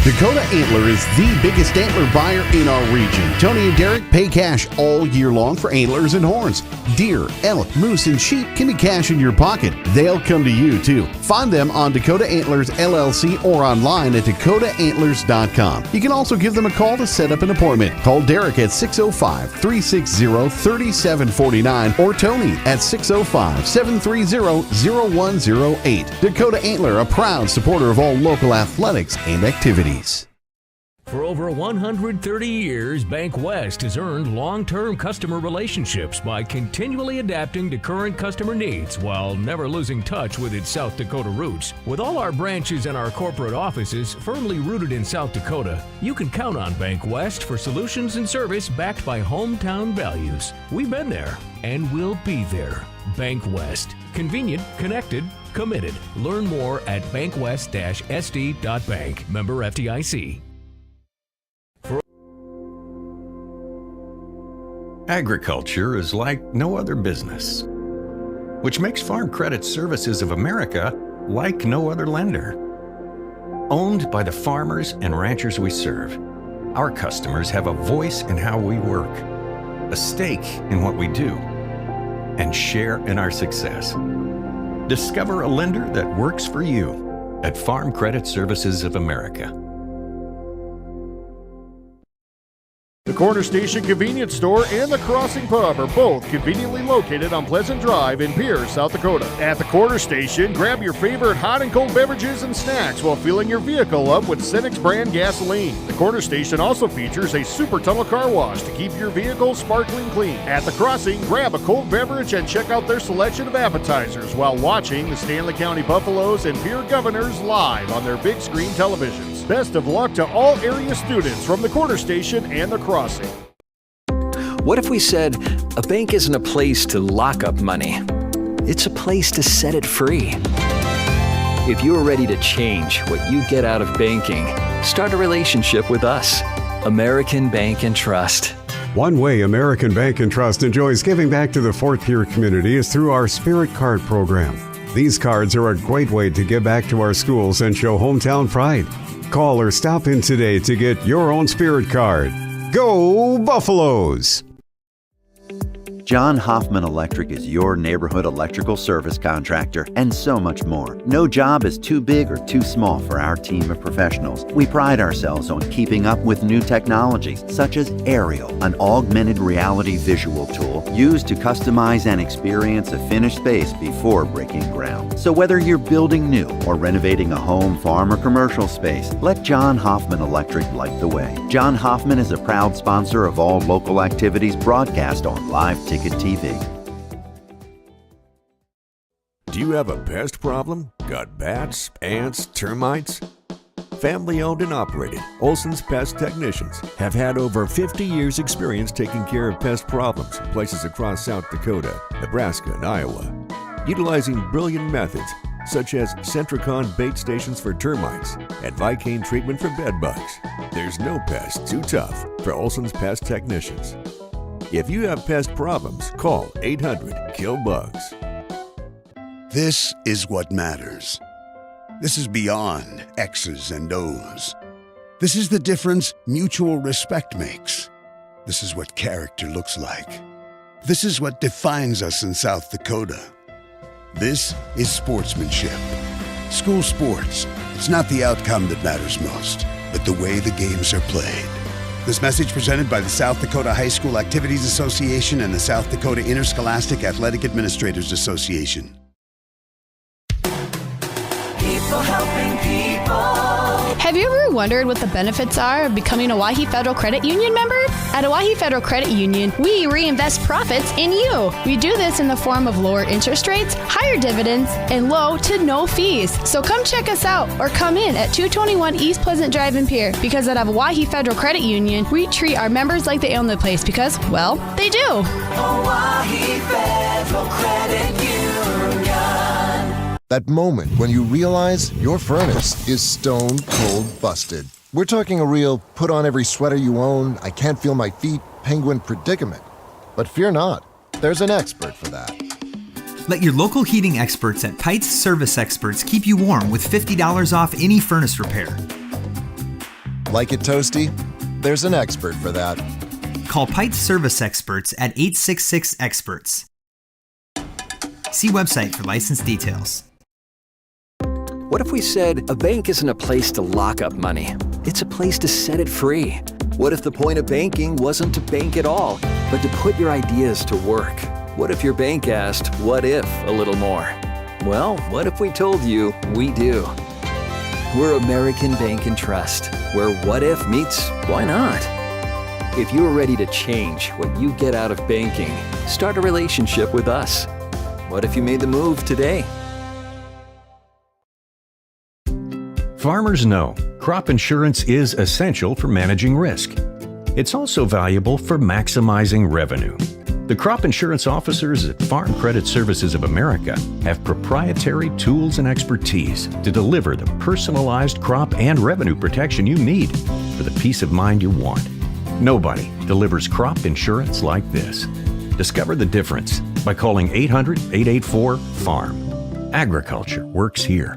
Dakota Antler is the biggest antler buyer in our region. Tony and Derek pay cash all year long for antlers and horns. Deer, elk, moose, and sheep can be cash in your pocket. They'll come to you, too. Find them on Dakota Antlers LLC or online at dakotaantlers.com. You can also give them a call to set up an appointment. Call Derek at 605-360-3749 or Tony at 605-730-0108. Dakota Antler, a proud supporter of all local athletics and activities. For over 130 years, Bank West has earned long-term customer relationships by continually adapting to current customer needs while never losing touch with its South Dakota roots. With all our branches and our corporate offices firmly rooted in South Dakota, you can count on Bank West for solutions and service backed by hometown values. We've been there and we'll be there. Bank West. Convenient, connected, committed. Learn more at bankwest-sd.bank. Member FDIC. Agriculture is like no other business, which makes Farm Credit Services of America like no other lender. Owned by the farmers and ranchers we serve, our customers have a voice in how we work, a stake in what we do, and share in our success. Discover a lender that works for you at Farm Credit Services of America. The Corner Station Convenience Store and the Crossing Pub are both conveniently located on Pleasant Drive in Pierce, South Dakota. At the Corner Station, grab your favorite hot and cold beverages and snacks while filling your vehicle up with Cenex brand gasoline. The Corner Station also features a super tunnel car wash to keep your vehicle sparkling clean. At the Crossing, grab a cold beverage and check out their selection of appetizers while watching the Stanley County Buffaloes and Pierre Governors live on their big screen televisions. Best of luck to all area students from the Corner Station and the Crossing. What if we said a bank isn't a place to lock up money? It's a place to set it free. If you're ready to change what you get out of banking, start a relationship with us. American Bank and Trust. One way American Bank and Trust enjoys giving back to the Fort Pierre community is through our Spirit Card program. These cards are a great way to give back to our schools and show hometown pride. Call or stop in today to get your own Spirit Card. Go Buffaloes! John Hoffman Electric is your neighborhood electrical service contractor and so much more. No job is too big or too small for our team of professionals. We pride ourselves on keeping up with new technologies such as Aerial, an augmented reality visual tool used to customize and experience a finished space before breaking ground. So whether you're building new or renovating a home, farm, or commercial space, let John Hoffman Electric light the way. John Hoffman is a proud sponsor of all local activities broadcast on Live Ticket TV. Do you have a pest problem? Got bats, ants, termites? Family owned and operated, Olson's Pest Technicians have had over 50 years experience taking care of pest problems in places across South Dakota, Nebraska, and Iowa. Utilizing brilliant methods such as Centricon bait stations for termites and Vicane treatment for bed bugs. There's no pest too tough for Olson's Pest Technicians. If you have pest problems, call 800-KILL-BUGS. This is what matters. This is beyond X's and O's. This is the difference mutual respect makes. This is what character looks like. This is what defines us in South Dakota. This is sportsmanship. School sports, it's not the outcome that matters most, but the way the games are played. This message presented by the South Dakota High School Activities Association and the South Dakota Interscholastic Athletic Administrators Association. People helping people. Have you ever wondered what the benefits are of becoming a Owyhee Federal Credit Union member? At Owyhee Federal Credit Union, we reinvest profits in you. We do this in the form of lower interest rates, higher dividends, and low to no fees. So come check us out or come in at 221 East Pleasant Drive in Pierre, because at Owyhee Federal Credit Union, we treat our members like they own the place because, well, they do. Owyhee Federal Credit Union. That moment when you realize your furnace is stone cold busted. We're talking a real put on every sweater you own, I can't feel my feet, penguin predicament. But fear not, there's an expert for that. Let your local heating experts at Kites Service Experts keep you warm with $50 off any furnace repair. Like it toasty? There's an expert for that. Call Pite Service Experts at 866-EXPERTS. See website for license details. What if we said a bank isn't a place to lock up money? It's a place to set it free. What if the point of banking wasn't to bank at all, but to put your ideas to work? What if your bank asked, what if, a little more? Well, what if we told you we do? We're American Bank and Trust, where what if meets why not? If you're ready to change what you get out of banking, start a relationship with us. What if you made the move today? Farmers know crop insurance is essential for managing risk. It's also valuable for maximizing revenue. The crop insurance officers at Farm Credit Services of America have proprietary tools and expertise to deliver the personalized crop and revenue protection you need for the peace of mind you want. Nobody delivers crop insurance like this. Discover the difference by calling 800-884-FARM. Agriculture works here.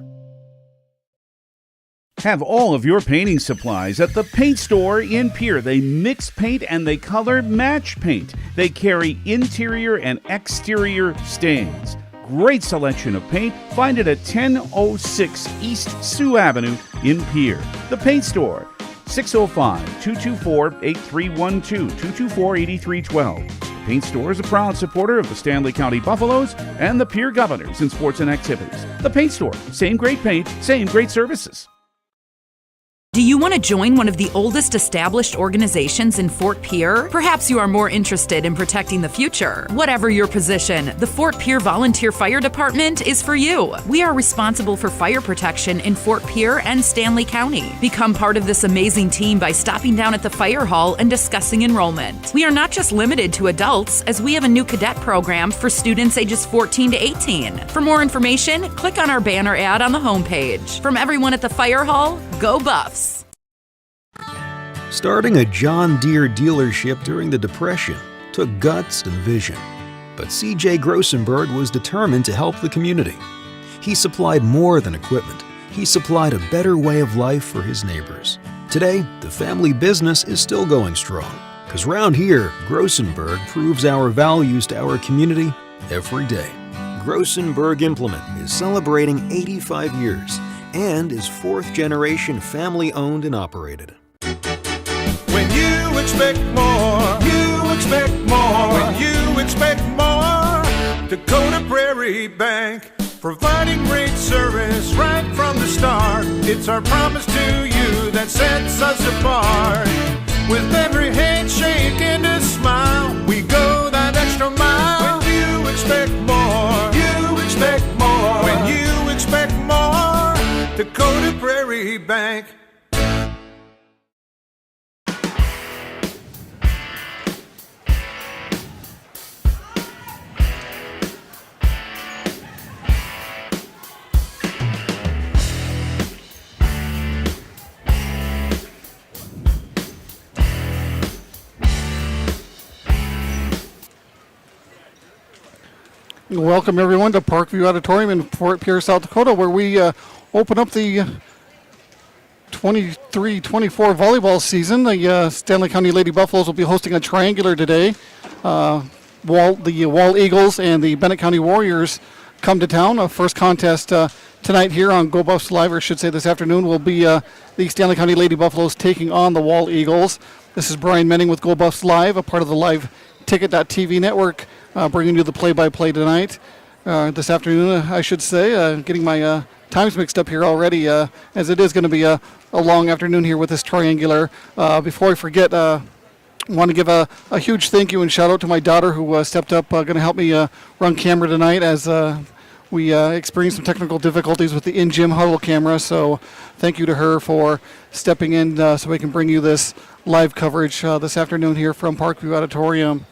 Have all of your painting supplies at the paint store in Pierre. They mix paint and they color match paint. They carry interior and exterior stains. Great selection of paint. Find it at 1006 East Sioux Avenue in Pierre. The Paint Store, 605-224-8312, 224-8312. The Paint Store is a proud supporter of the Stanley County Buffaloes and the Pierre Governors in sports and activities. The Paint Store, same great paint, same great services. Do you want to join one of the oldest established organizations in Fort Pierre? Perhaps you are more interested in protecting the future. Whatever your position, the Fort Pierre Volunteer Fire Department is for you. We are responsible for fire protection in Fort Pierre and Stanley County. Become part of this amazing team by stopping down at the fire hall and discussing enrollment. We are not just limited to adults, as we have a new cadet program for students ages 14 to 18. For more information, click on our banner ad on the homepage. From everyone at the fire hall, go Buffs! Starting a John Deere dealership during the Depression took guts and vision. But C.J. Grossenberg was determined to help the community. He supplied more than equipment. He supplied a better way of life for his neighbors. Today, the family business is still going strong. Because round here, Grossenberg proves our values to our community every day. Grossenberg Implement is celebrating 85 years and is fourth-generation family-owned and operated. When you expect more, you expect more. When you expect more, Dakota Prairie Bank, providing great service right from the start. It's our promise to you that sets us apart. With every handshake and a smile, we go that extra mile. When you expect more, you expect more. When you expect more, Dakota Prairie Bank. Welcome everyone to Parkview Auditorium in Fort Pierre, South Dakota, where we open up the 23-24 volleyball season. The Stanley County Lady Buffaloes will be hosting a triangular today. The Wall Eagles and the Bennett County Warriors come to town. First contest tonight here on Go Buffs Live, or I should say this afternoon, will be the Stanley County Lady Buffaloes taking on the Wall Eagles. This is Brian Menning with Go Buffs Live, a part of the Live Ticket.tv network, bringing you the play-by-play tonight. This afternoon, I should say, getting my times mixed up here already, as it is going to be a long afternoon here with this triangular. Before I forget, I want to give a huge thank you and shout out to my daughter who stepped up, going to help me run camera tonight as we experienced some technical difficulties with the in-gym huddle camera. So thank you to her for stepping in so we can bring you this live coverage this afternoon here from Parkview Auditorium.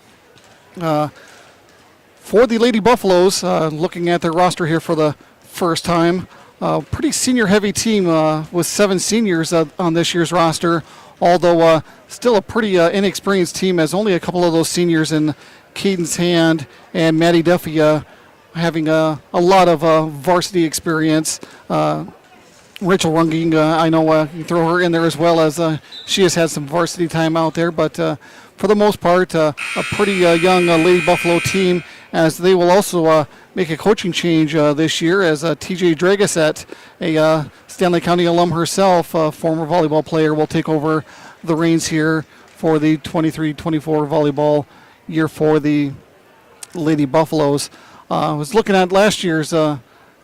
For the Lady Buffaloes, looking at their roster here for the first time, pretty senior-heavy team with 7 seniors on this year's roster, although still a pretty inexperienced team, as only a couple of those seniors in Cadence Hand and Maddie Duffy having a lot of varsity experience. Rachel Runging, I know you can throw her in there as well, as she has had some varsity time out there. But for the most part, a pretty young Lady Buffalo team, as they will also make a coaching change this year, as TJ Dragasette, a Stanley County alum herself, former volleyball player, will take over the reins here for the 23-24 volleyball year for the Lady Buffaloes. I was looking at last year's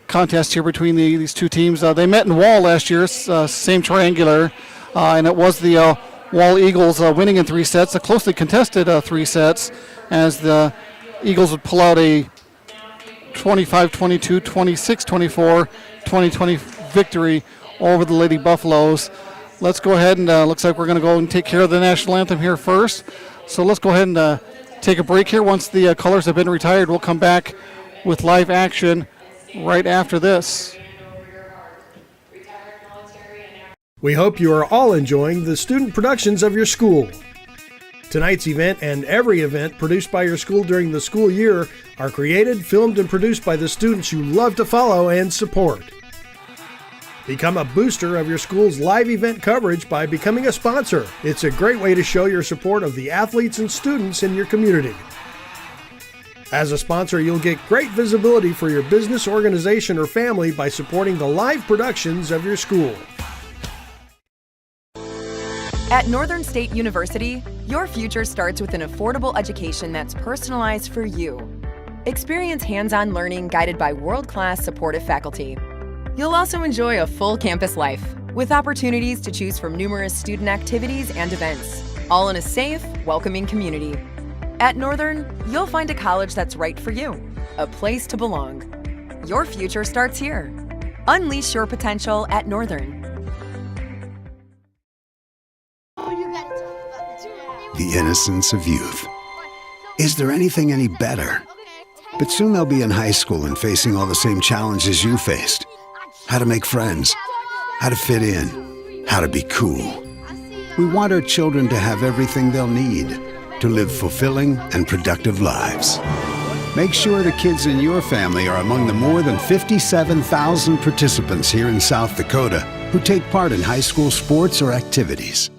contest here between these two teams. They met in Wall last year, same triangular, and it was the Wall Eagles winning in 3 sets, a closely contested 3 sets, as the Eagles would pull out a 25-22, 26-24, 20-20 victory over the Lady Buffaloes. Let's go ahead and looks like we're going to go and take care of the national anthem here first. So let's go ahead and take a break here. Once the colors have been retired, we'll come back with live action right after this. We hope you are all enjoying the student productions of your school. Tonight's event and every event produced by your school during the school year are created, filmed, and produced by the students you love to follow and support. Become a booster of your school's live event coverage by becoming a sponsor. It's a great way to show your support of the athletes and students in your community. As a sponsor, you'll get great visibility for your business, organization, or family by supporting the live productions of your school. At Northern State University, your future starts with an affordable education that's personalized for you. Experience hands-on learning guided by world-class supportive faculty. You'll also enjoy a full campus life with opportunities to choose from numerous student activities and events, all in a safe, welcoming community. At Northern, you'll find a college that's right for you, a place to belong. Your future starts here. Unleash your potential at Northern. The innocence of youth. Is there anything any better? But soon they'll be in high school and facing all the same challenges you faced. How to make friends, how to fit in, how to be cool. We want our children to have everything they'll need to live fulfilling and productive lives. Make sure the kids in your family are among the more than 57,000 participants here in South Dakota who take part in high school sports or activities.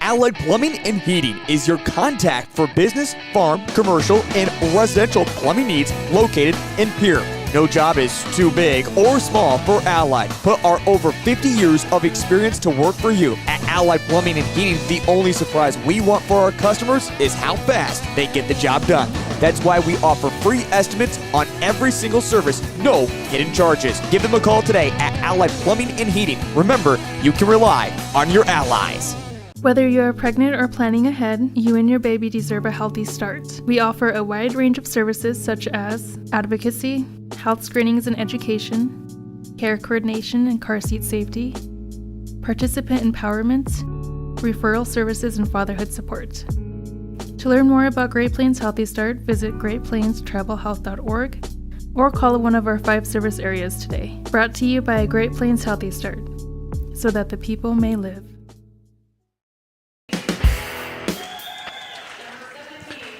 Allied Plumbing and Heating is your contact for business, farm, commercial, and residential plumbing needs located in Pierre. No job is too big or small for Allied. Put our over 50 years of experience to work for you. At Allied Plumbing and Heating, the only surprise we want for our customers is how fast they get the job done. That's why we offer free estimates on every single service, no hidden charges. Give them a call today at Allied Plumbing and Heating. Remember, you can rely on your allies. Whether you are pregnant or planning ahead, you and your baby deserve a healthy start. We offer a wide range of services such as advocacy, health screenings and education, care coordination and car seat safety, participant empowerment, referral services, and fatherhood support. To learn more about Great Plains Healthy Start, visit greatplainstravelhealth.org or call one of our 5 service areas today. Brought to you by Great Plains Healthy Start, so that the people may live.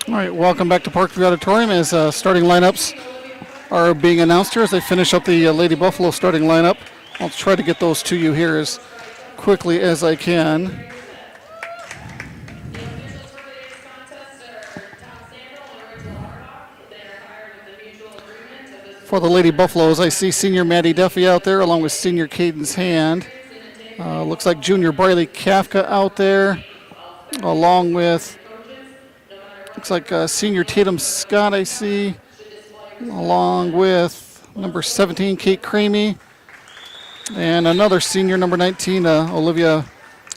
All right, welcome back to Parkview Auditorium as starting lineups are being announced here as they finish up the Lady Buffalo starting lineup. I'll try to get those to you here as quickly as I can. For the Lady Buffaloes, I see senior Maddie Duffy out there along with senior Cadence Hand. Looks like junior Briley Kafka out there along with looks like senior Tatum Scott I see, along with number 17, Kate Cramey, and another senior, number 19, Olivia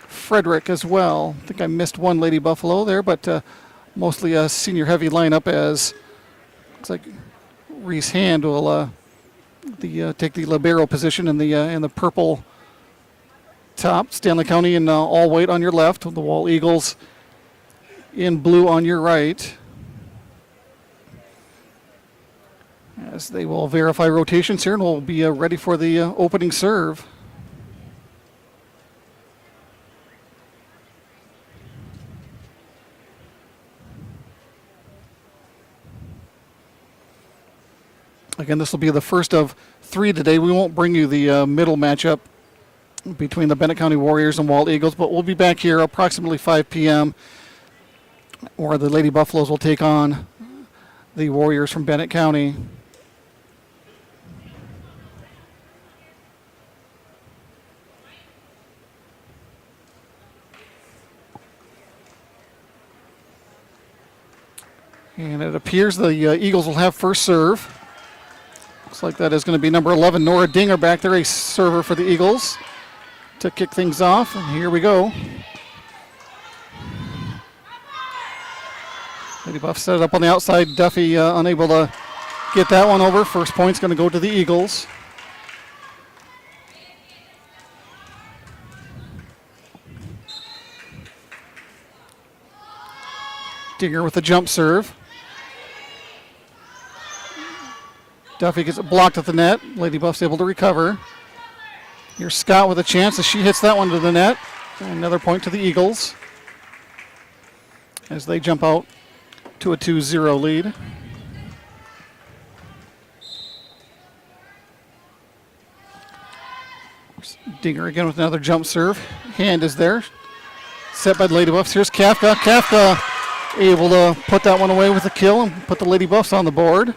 Frederick as well. I think I missed one Lady Buffalo there, but mostly a senior heavy lineup as looks like Reese Hand will take the libero position in the purple top. Stanley County in all white on your left, the Wall Eagles in blue on your right, as they will verify rotations here and will be ready for the opening serve. Again, this will be the first of 3 today. We won't bring you the middle matchup between the Bennett County Warriors and Wall Eagles, but we'll be back here approximately 5 p.m. where the Lady Buffaloes will take on the Warriors from Bennett County. And it appears the Eagles will have first serve. Looks like that is going to be number 11, Nora Dinger, back there, a server for the Eagles to kick things off. And here we go. Lady Buff set it up on the outside. Duffy unable to get that one over. First point's going to go to the Eagles. Dinger with a jump serve. Duffy gets it blocked at the net. Lady Buff's able to recover. Here's Scott with a chance as she hits that one to the net. Another point to the Eagles as they jump out to a 2-0 lead. Dinger again with another jump serve. Hand is there. Set by the Lady Buffs. Here's Kafka. Kafka able to put that one away with a kill and put the Lady Buffs on the board.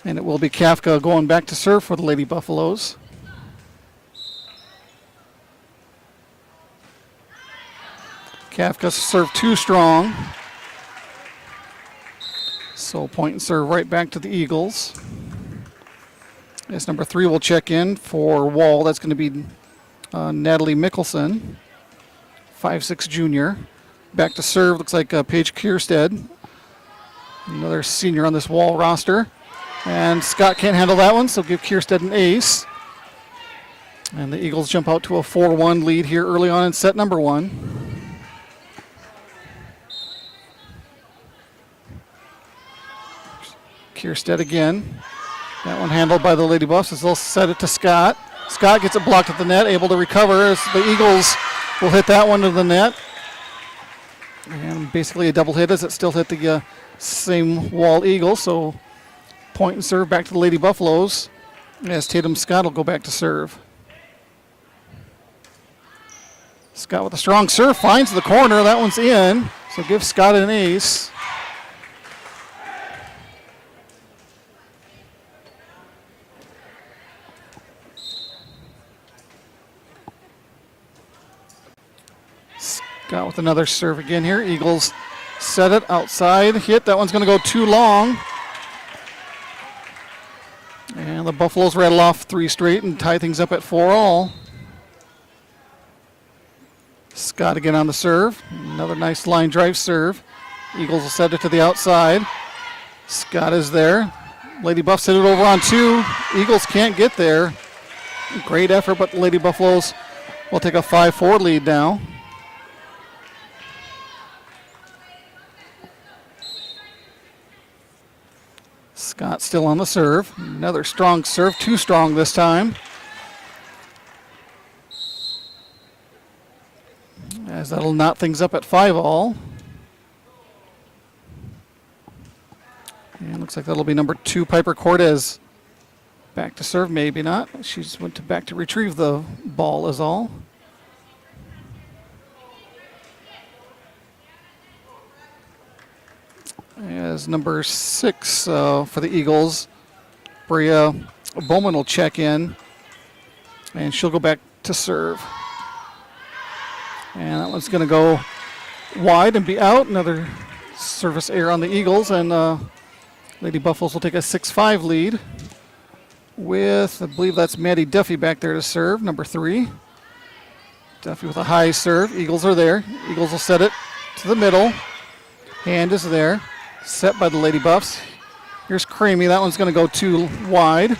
And it will be Kafka going back to serve for the Lady Buffaloes. Kafka served too strong. So point and serve right back to the Eagles. As number 3 will check in for Wall. That's going to be Natalie Mickelson, 5'6" junior. Back to serve, looks like Paige Kierstead, another senior on this Wall roster. And Scott can't handle that one, so give Kierstead an ace. And the Eagles jump out to a 4-1 lead here early on in set number 1. Kierstead again. That one handled by the Lady Buffs as they'll set it to Scott. Scott gets it blocked at the net, able to recover as the Eagles will hit that one to the net. And basically a double hit as it still hit the same Wall Eagles, so point and serve back to the Lady Buffaloes as Tatum Scott will go back to serve. Scott with a strong serve, finds the corner. That one's in, so give Scott an ace. Scott with another serve again here. Eagles set it outside, hit. That one's going to go too long. And the Buffaloes rattle off 3 straight and tie things up at 4-all. Scott again on the serve. Another nice line drive serve. Eagles will set it to the outside. Scott is there. Lady Buffs hit it over on 2. Eagles can't get there. Great effort, but the Lady Buffaloes will take a 5-4 lead now. Scott still on the serve. Another strong serve, too strong this time. As that'll knot things up at 5-all. And looks like that'll be number 2, Piper Cortez. Back to serve, maybe not. She just went back to retrieve the ball is all. As number 6 for the Eagles, Bria Bowman will check in, and she'll go back to serve. And that one's going to go wide and be out. Another service error on the Eagles, and Lady Buffaloes will take a 6-5 lead with, I believe that's Maddie Duffy back there to serve, number 3. Duffy with a high serve. Eagles are there. Eagles will set it to the middle. Hand is there. Set by the Lady Buffs. Here's Cramey. That one's going to go too wide.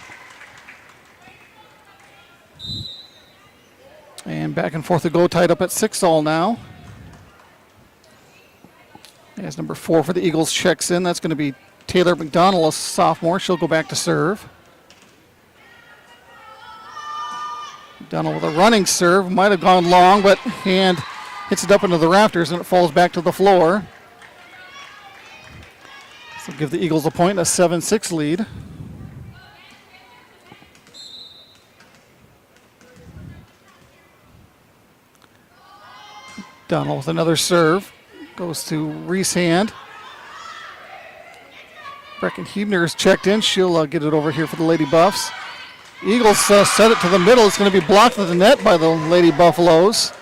And back and forth to go, tied up at 6-all now. As number 4 for the Eagles checks in. That's going to be Taylor McDonald, a sophomore. She'll go back to serve. McDonald with a running serve. Might have gone long, but hand hits it up into the rafters and it falls back to the floor. So give the Eagles a point, a 7-6 lead. Donald with another serve. Goes to Reese Hand. Brecken Huebner is checked in. She'll get it over here for the Lady Buffs. Eagles set it to the middle. It's going to be blocked at the net by the Lady Buffaloes.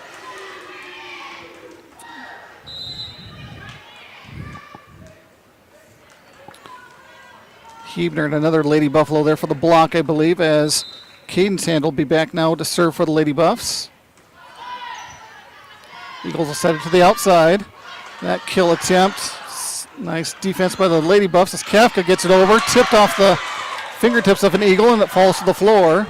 Huebner and another Lady Buffalo there for the block, I believe, as Cadence Hand will be back now to serve for the Lady Buffs. Eagles will set it to the outside. That kill attempt. Nice defense by the Lady Buffs as Kafka gets it over. Tipped off the fingertips of an Eagle and it falls to the floor.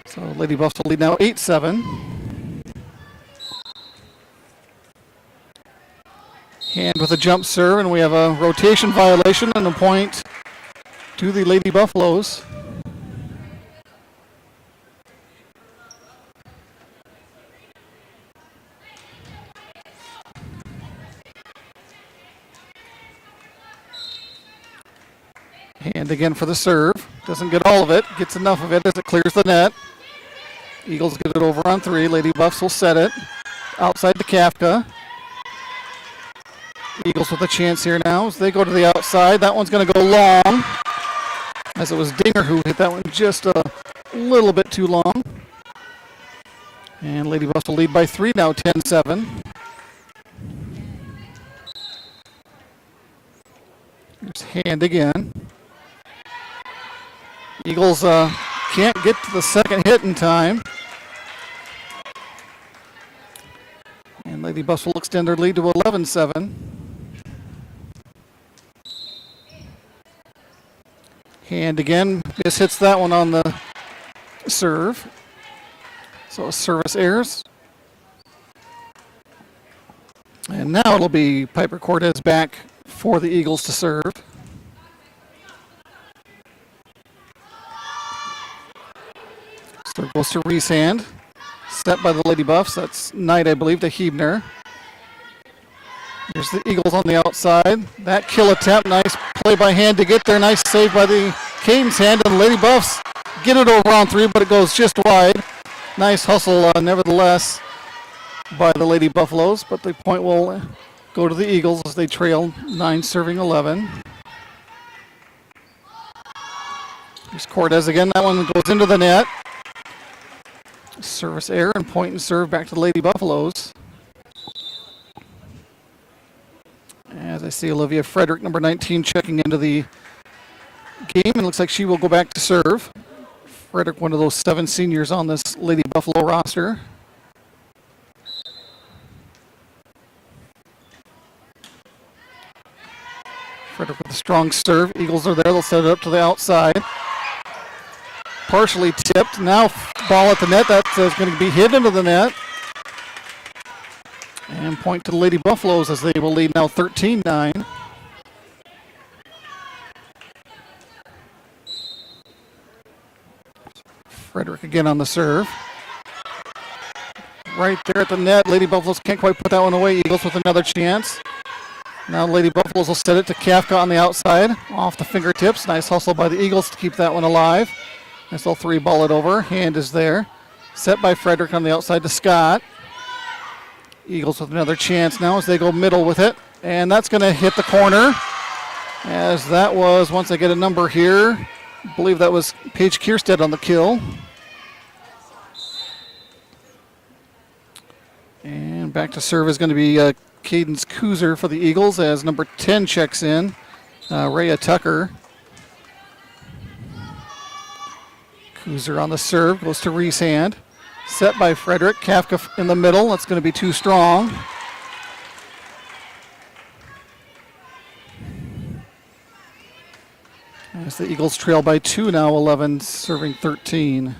So Lady Buffs will lead now 8-7. Hand with a jump serve, and we have a rotation violation and a point to the Lady Buffaloes. Hand again for the serve. Doesn't get all of it. Gets enough of it as it clears the net. Eagles get it over on 3. Lady Buffs will set it. Outside to Kafka. Eagles with a chance here now as they go to the outside. That one's going to go long, as it was Dinger who hit that one just a little bit too long. And Lady Buffs will lead by 3 now, 10-7. Here's Hand again. Eagles can't get to the second hit in time. And Lady Buffs will extend their lead to 11-7. Hand again, hits that one on the serve. So service errors. And now it'll be Piper Cortez back for the Eagles to serve. Serve goes to Reese Hand. Set by the Lady Buffs. That's Knight, I believe, to Huebner. Here's the Eagles on the outside. That kill attempt, nice play by Hand to get there. Nice save by the Cadence Hand, and the Lady Buffs get it over on 3, but it goes just wide. Nice hustle, nevertheless, by the Lady Buffaloes, but the point will go to the Eagles as they trail 9 serving 11. Here's Cortez again. That one goes into the net. Service error and point and serve back to the Lady Buffaloes. As I see Olivia Frederick, number 19, checking into the game, and looks like she will go back to serve. Frederick, one of those 7 seniors on this Lady Buffalo roster. Frederick with a strong serve. Eagles are there. They'll set it up to the outside. Partially tipped. Now ball at the net. That's going to be hit into the net. And point to the Lady Buffaloes as they will lead now 13-9. Frederick again on the serve. Right there at the net. Lady Buffaloes can't quite put that one away. Eagles with another chance. Now Lady Buffaloes will set it to Kafka on the outside. Off the fingertips. Nice hustle by the Eagles to keep that one alive. Nice little 3-ball it over. Hand is there. Set by Frederick on the outside to Scott. Eagles with another chance now as they go middle with it. And that's going to hit the corner. As that was, once I get a number here, I believe that was Paige Kierstead on the kill. And back to serve is going to be Cadence Kuzer for the Eagles as number 10 checks in. Rhea Tucker. Kuzer on the serve, goes to Reese Hand. Set by Frederick. Kafka in the middle. That's going to be too strong. As the Eagles trail by 2 now, 11 serving 13.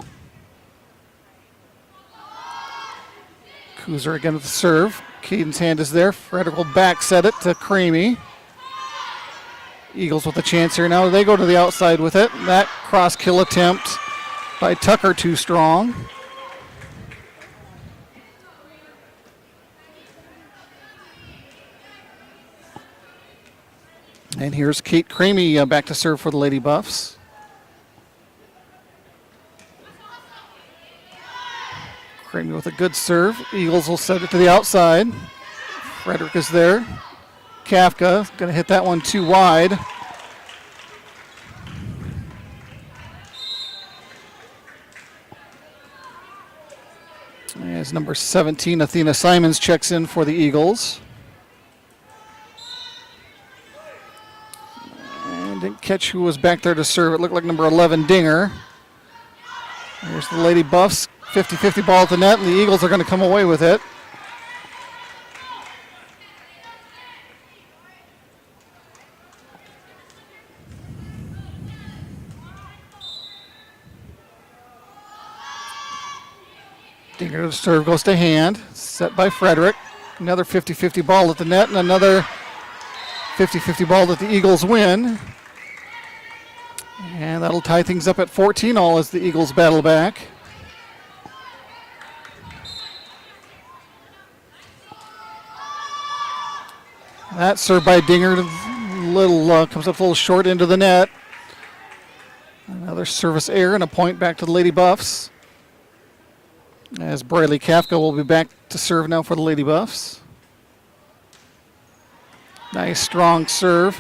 Kuzer again with the serve. Cadence Hand is there. Frederick will back set it to Cramey. Eagles with a chance here now. They go to the outside with it. That cross kill attempt by Tucker too strong. And here's Kate Cramey back to serve for the Lady Buffs. Cramey with a good serve. Eagles will set it to the outside. Frederick is there. Kafka going to hit that one too wide. As number 17, Athena Simons checks in for the Eagles. And didn't catch who was back there to serve. It looked like number 11, Dinger. There's the Lady Buffs. 50-50 ball at the net, and the Eagles are going to come away with it. Dinger to serve, goes to hand. Set by Frederick. Another 50-50 ball at the net, and another 50-50 ball that the Eagles win. And that'll tie things up at 14-all as the Eagles battle back. That served by Dinger, comes up a little short into the net. Another service error and a point back to the Lady Buffs. As Briley Kafka will be back to serve now for the Lady Buffs. Nice strong serve.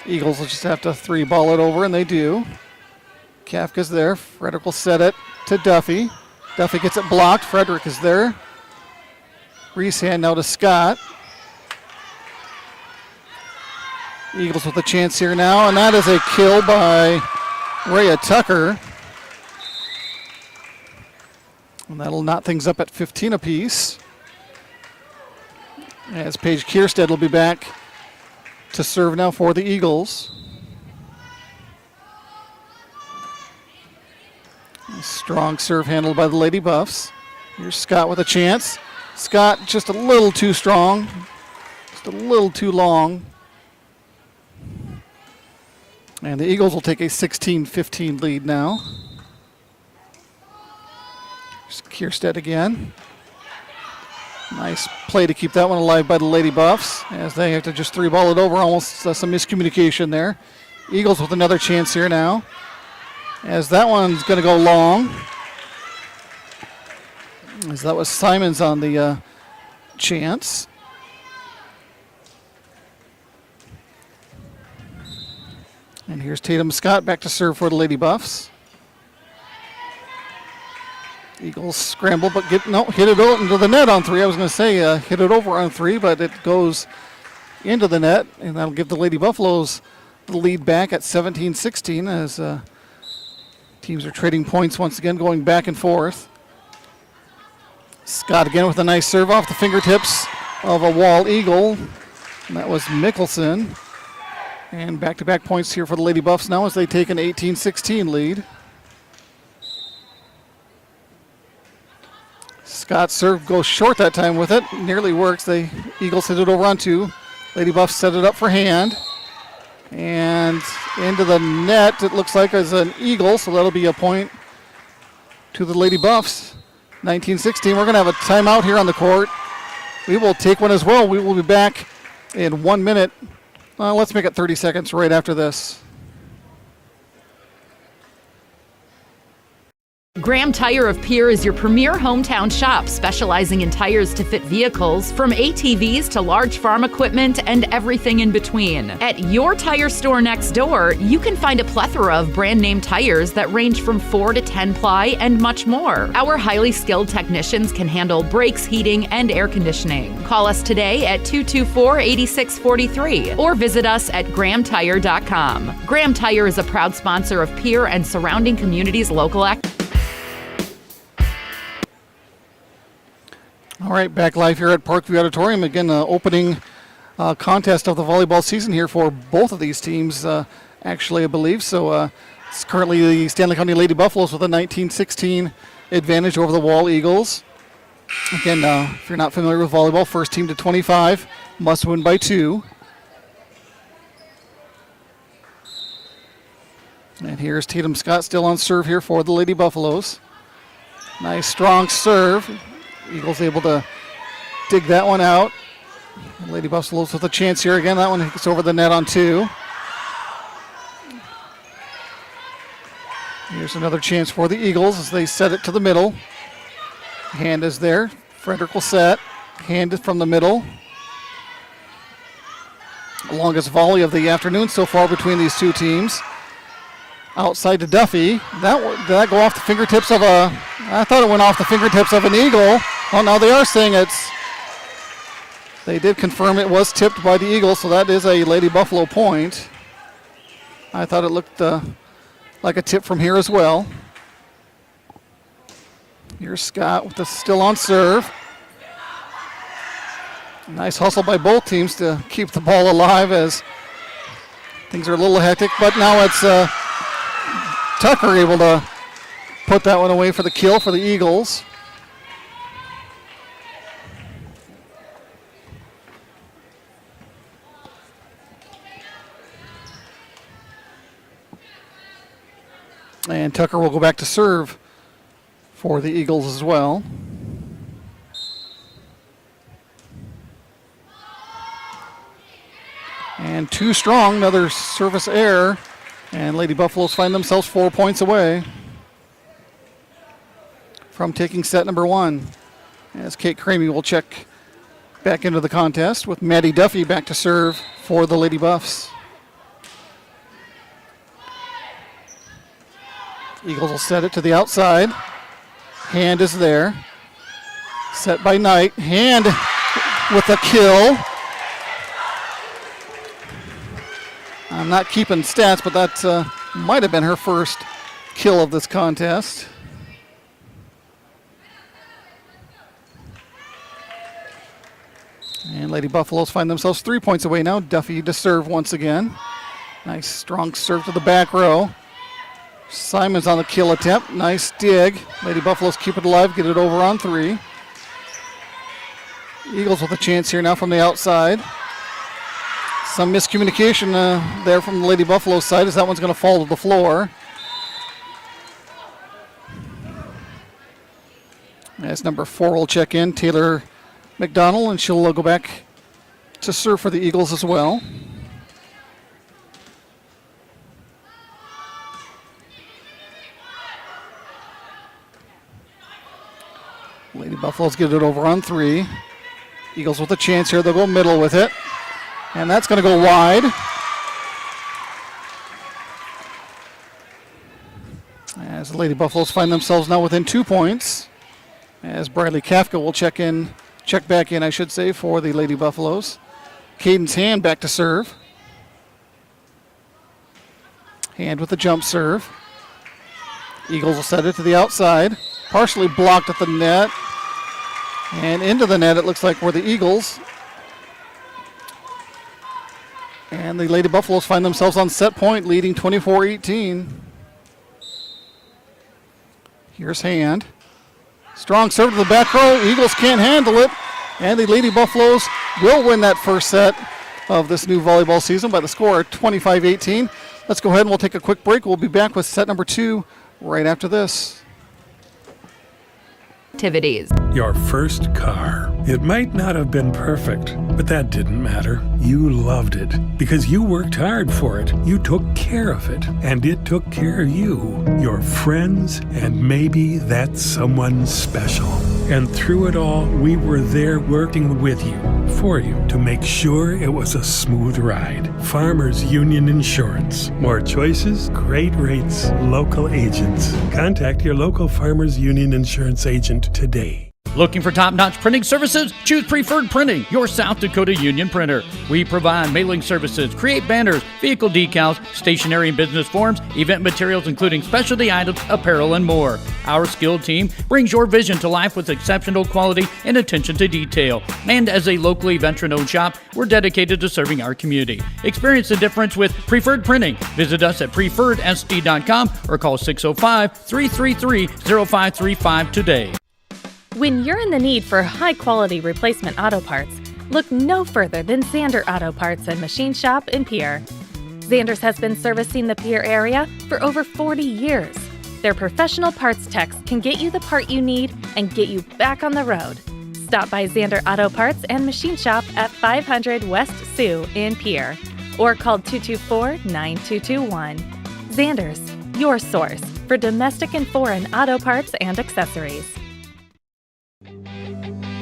Eagles will just have to 3-ball it over, and they do. Kafka's there. Frederick will set it to Duffy. Duffy gets it blocked. Frederick is there. Reese hand now to Scott. Eagles with a chance here now, and that is a kill by Rhea Tucker. And that'll knot things up at 15 apiece. As Paige Kierstead will be back to serve now for the Eagles. A strong serve handled by the Lady Buffs. Here's Scott with a chance. Scott just a little too strong, just a little too long. And the Eagles will take a 16-15 lead now. Here's Kierstead again. Nice play to keep that one alive by the Lady Buffs as they have to just 3-ball it over. Almost some miscommunication there. Eagles with another chance here now. As that one's going to go long. As that was Simons on the chance. And here's Tatum Scott back to serve for the Lady Buffs. Eagles scramble, but hit it into the net on 3. I was going to say hit it over on 3, but it goes into the net, and that'll give the Lady Buffaloes the lead back at 17-16 as teams are trading points once again, going back and forth. Scott again with a nice serve off the fingertips of a Wall Eagle, and that was Mickelson. And back-to-back points here for the Lady Buffs now as they take an 18-16 lead. Scott's serve goes short that time with it. Nearly works. The Eagles hit it over on 2. Lady Buffs set it up for hand. And into the net, it looks like as an Eagle, so that'll be a point to the Lady Buffs. 19-16. We're going to have a timeout here on the court. We will take one as well. We will be back in 1 minute. Let's make it 30 seconds right after this. Graham Tire of Pierre is your premier hometown shop, specializing in tires to fit vehicles, from ATVs to large farm equipment and everything in between. At your tire store next door, you can find a plethora of brand name tires that range from 4 to 10 ply and much more. Our highly skilled technicians can handle brakes, heating, and air conditioning. Call us today at 224-8643 or visit us at grahamtire.com. Graham Tire is a proud sponsor of Pierre and surrounding communities' local activities. All right, back live here at Parkview Auditorium. Again, opening contest of the volleyball season here for both of these teams, actually, I believe. So it's currently the Stanley County Lady Buffaloes with a 19-16 advantage over the Wall Eagles. Again, if you're not familiar with volleyball, first team to 25 must win by 2. And here's Tatum Scott still on serve here for the Lady Buffaloes. Nice strong serve. Eagles able to dig that one out. Lady Buffaloes with a chance here again. That one gets over the net on 2. Here's another chance for the Eagles as they set it to the middle. Hand is there. Frederick will set. Hand is from the middle. The longest volley of the afternoon so far between these two teams. Outside to Duffy. Did that go off the fingertips of I thought it went off the fingertips of an Eagle. Oh, now they are saying they did confirm it was tipped by the Eagles, so that is a Lady Buffalo point. I thought it looked like a tip from here as well. Here's Scott with the still on serve. Nice hustle by both teams to keep the ball alive as things are a little hectic, but now it's Tucker able to put that one away for the kill for the Eagles. And Tucker will go back to serve for the Eagles as well. And too strong, another service error. And Lady Buffaloes find themselves 4 points away from taking set number 1. As Kate Cramey will check back into the contest with Maddie Duffy back to serve for the Lady Buffs. Eagles will set it to the outside. Hand is there. Set by Knight. Hand with a kill. I'm not keeping stats, but that might have been her first kill of this contest. And Lady Buffaloes find themselves 3 points away now. Duffy to serve once again. Nice strong serve to the back row. Simon's on the kill attempt. Nice dig. Lady Buffaloes keep it alive, get it over on 3. Eagles with a chance here now from the outside. Some miscommunication there from the Lady Buffalo side as that one's going to fall to the floor. As number 4 will check in, Taylor McDonald, and she'll go back to serve for the Eagles as well. Lady Buffaloes get it over on 3. Eagles with a chance here. They'll go middle with it. And that's going to go wide. As the Lady Buffaloes find themselves now within 2 points. As Bradley Kafka will check back in, I should say, for the Lady Buffaloes. Caden's Hand back to serve. Hand with the jump serve. Eagles will set it to the outside. Partially blocked at the net. And into the net, it looks like, were the Eagles. And the Lady Buffaloes find themselves on set point, leading 24-18. Here's Hand. Strong serve to the back row. Eagles can't handle it. And the Lady Buffaloes will win that first set of this new volleyball season by the score of 25-18. Let's go ahead and we'll take a quick break. We'll be back with set number 2 right after this. Activities. Your first car. It might not have been perfect, but that didn't matter. You loved it because you worked hard for it. You took care of it, and it took care of you, your friends, and maybe that's someone special. And through it all, we were there working with you, for you, to make sure it was a smooth ride. Farmers Union Insurance. More choices, great rates, local agents. Contact your local Farmers Union Insurance agent today. Looking for top-notch printing services? Choose Preferred Printing, your South Dakota Union printer. We provide mailing services, create banners, vehicle decals, stationery and business forms, event materials including specialty items, apparel, and more. Our skilled team brings your vision to life with exceptional quality and attention to detail. And as a locally veteran-owned shop, we're dedicated to serving our community. Experience the difference with Preferred Printing. Visit us at preferredsd.com or call 605-333-0535 today. When you're in the need for high-quality replacement auto parts, look no further than Zander Auto Parts and Machine Shop in Pierre. Zander's has been servicing the Pierre area for over 40 years. Their professional parts techs can get you the part you need and get you back on the road. Stop by Zander Auto Parts and Machine Shop at 500 West Sioux in Pierre or call 224-9221. Zander's, your source for domestic and foreign auto parts and accessories.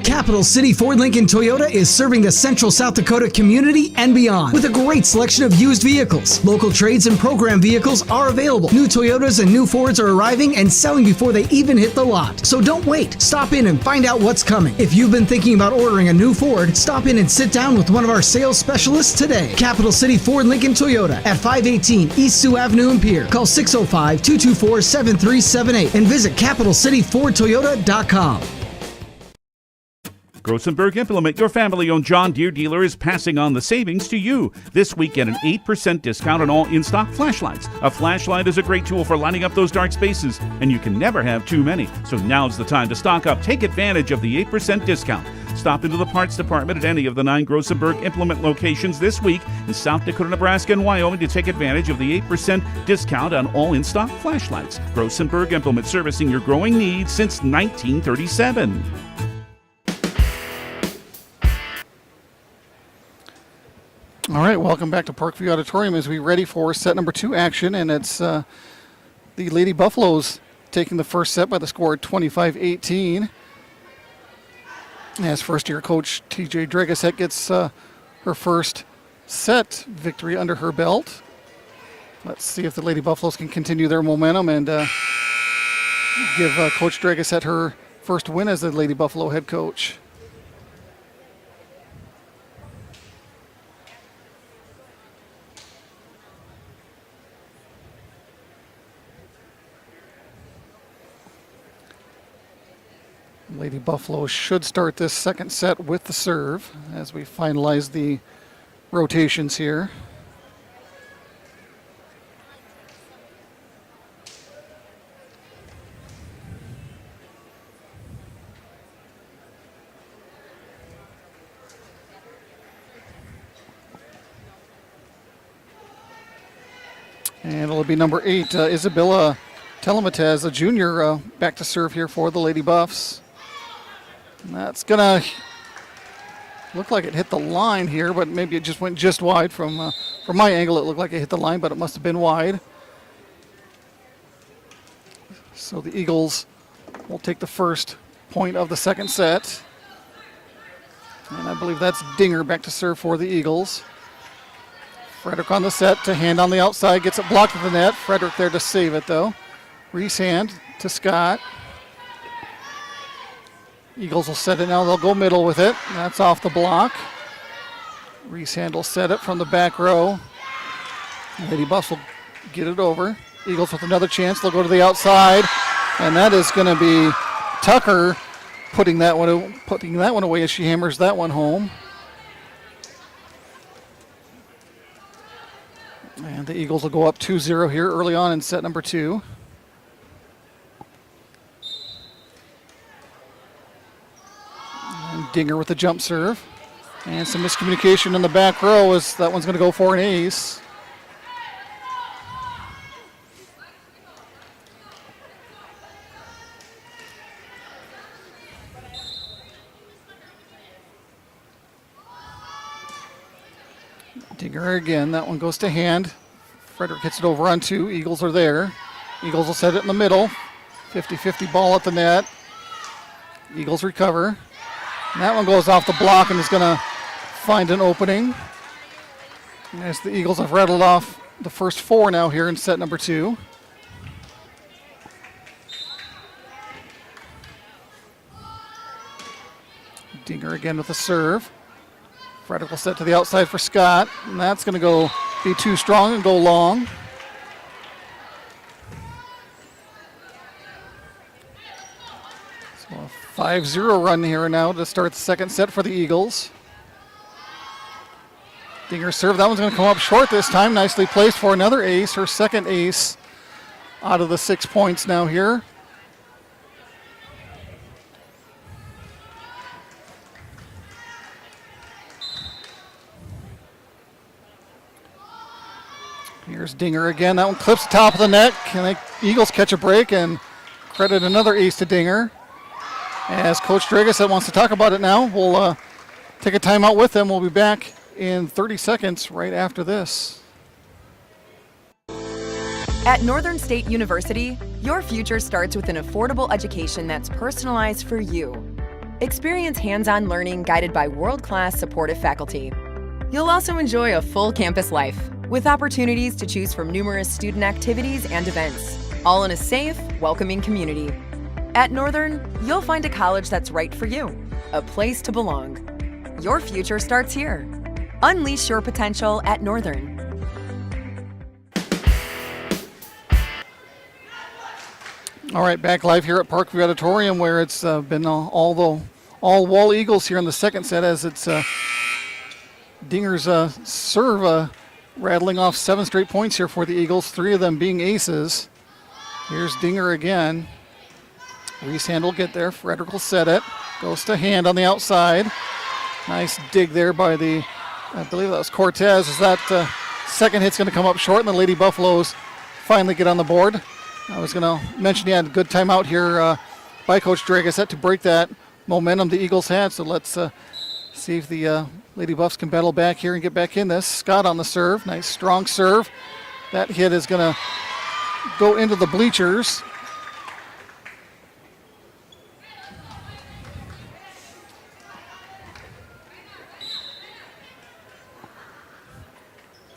Capital City Ford Lincoln Toyota is serving the Central South Dakota community and beyond with a great selection of used vehicles. Local trades and program vehicles are available. New Toyotas and new Fords are arriving and selling before they even hit the lot. So don't wait. Stop in and find out what's coming. If you've been thinking about ordering a new Ford, stop in and sit down with one of our sales specialists today. Capital City Ford Lincoln Toyota at 518 East Sioux Avenue in Pierre. Call 605-224-7378 and visit CapitalCityFordToyota.com. Grossenberg Implement, your family-owned John Deere dealer, is passing on the savings to you. This week, get an 8% discount on all in-stock flashlights. A flashlight is a great tool for lighting up those dark spaces, and you can never have too many. So now's the time to stock up. Take advantage of the 8% discount. Stop into the parts department at any of the 9 Grossenberg Implement locations this week in South Dakota, Nebraska, and Wyoming to take advantage of the 8% discount on all in-stock flashlights. Grossenberg Implement, servicing your growing needs since 1937. All right, welcome back to Parkview Auditorium as we ready for set number 2 action, and it's the Lady Buffaloes taking the first set by the score 25-18. As first-year coach TJ Dragasek gets her first set victory under her belt. Let's see if the Lady Buffaloes can continue their momentum and give Coach Dragasek her first win as the Lady Buffalo head coach. Lady Buffalo should start this second set with the serve as we finalize the rotations here. And it'll be number 8, Isabella Telematez, a junior, back to serve here for the Lady Buffs. And that's gonna look like it hit the line here, but maybe it just went just wide. From my angle, it looked like it hit the line, but it must have been wide. So the Eagles will take the first point of the second set. And I believe that's Dinger back to serve for the Eagles. Frederick on the set to hand on the outside, gets it blocked at the net. Frederick there to save it though. Reese hand to Scott. Eagles will set it now. They'll go middle with it. That's off the block. Reese hand will set it from the back row. Lady Buffs will get it over. Eagles with another chance. They'll go to the outside. And that is going to be Tucker putting that one away as she hammers that one home. And the Eagles will go up 2-0 here early on in set number 2. And Dinger with the jump serve. And some miscommunication in the back row as that one's going to go for an ace. Dinger again, that one goes to hand. Frederick hits it over on 2. Eagles are there. Eagles will set it in the middle. 50-50 ball at the net. Eagles recover. And that one goes off the block and is going to find an opening. As the Eagles have rattled off the first 4 now here in set number 2. Dinger again with the serve. Frederick will set to the outside for Scott, and that's going to go be too strong and go long. So a 5-0 run here now to start the second set for the Eagles. Dinger serve, that one's going to come up short this time. Nicely placed for another ace, her second ace out of the 6 points now here. Here's Dinger again. That one clips the top of the net. Can the Eagles catch a break and credit another ace to Dinger? As Coach Dragus wants to talk about it now, we'll take a timeout with them. We'll be back in 30 seconds right after this. At Northern State University, your future starts with an affordable education that's personalized for you. Experience hands-on learning guided by world-class supportive faculty. You'll also enjoy a full campus life with opportunities to choose from numerous student activities and events, all in a safe, welcoming community. At Northern, you'll find a college that's right for you, a place to belong. Your future starts here. Unleash your potential at Northern. All right, back live here at Parkview Auditorium, where it's been all Wall Eagles here in the second set, as it's Dinger's serve rattling off 7 straight points here for the Eagles, 3 of them being aces. Here's Dinger again. Reese Hand will get there. Frederick will set it. Goes to Hand on the outside. Nice dig there by I believe that was Cortez, as that second hit's going to come up short, and the Lady Buffaloes finally get on the board. I was going to mention, a good timeout here by Coach Dragus to break that momentum the Eagles had. So let's see if the Lady Buffs can battle back here and get back in this. Scott on the serve. Nice, strong serve. That hit is going to go into the bleachers.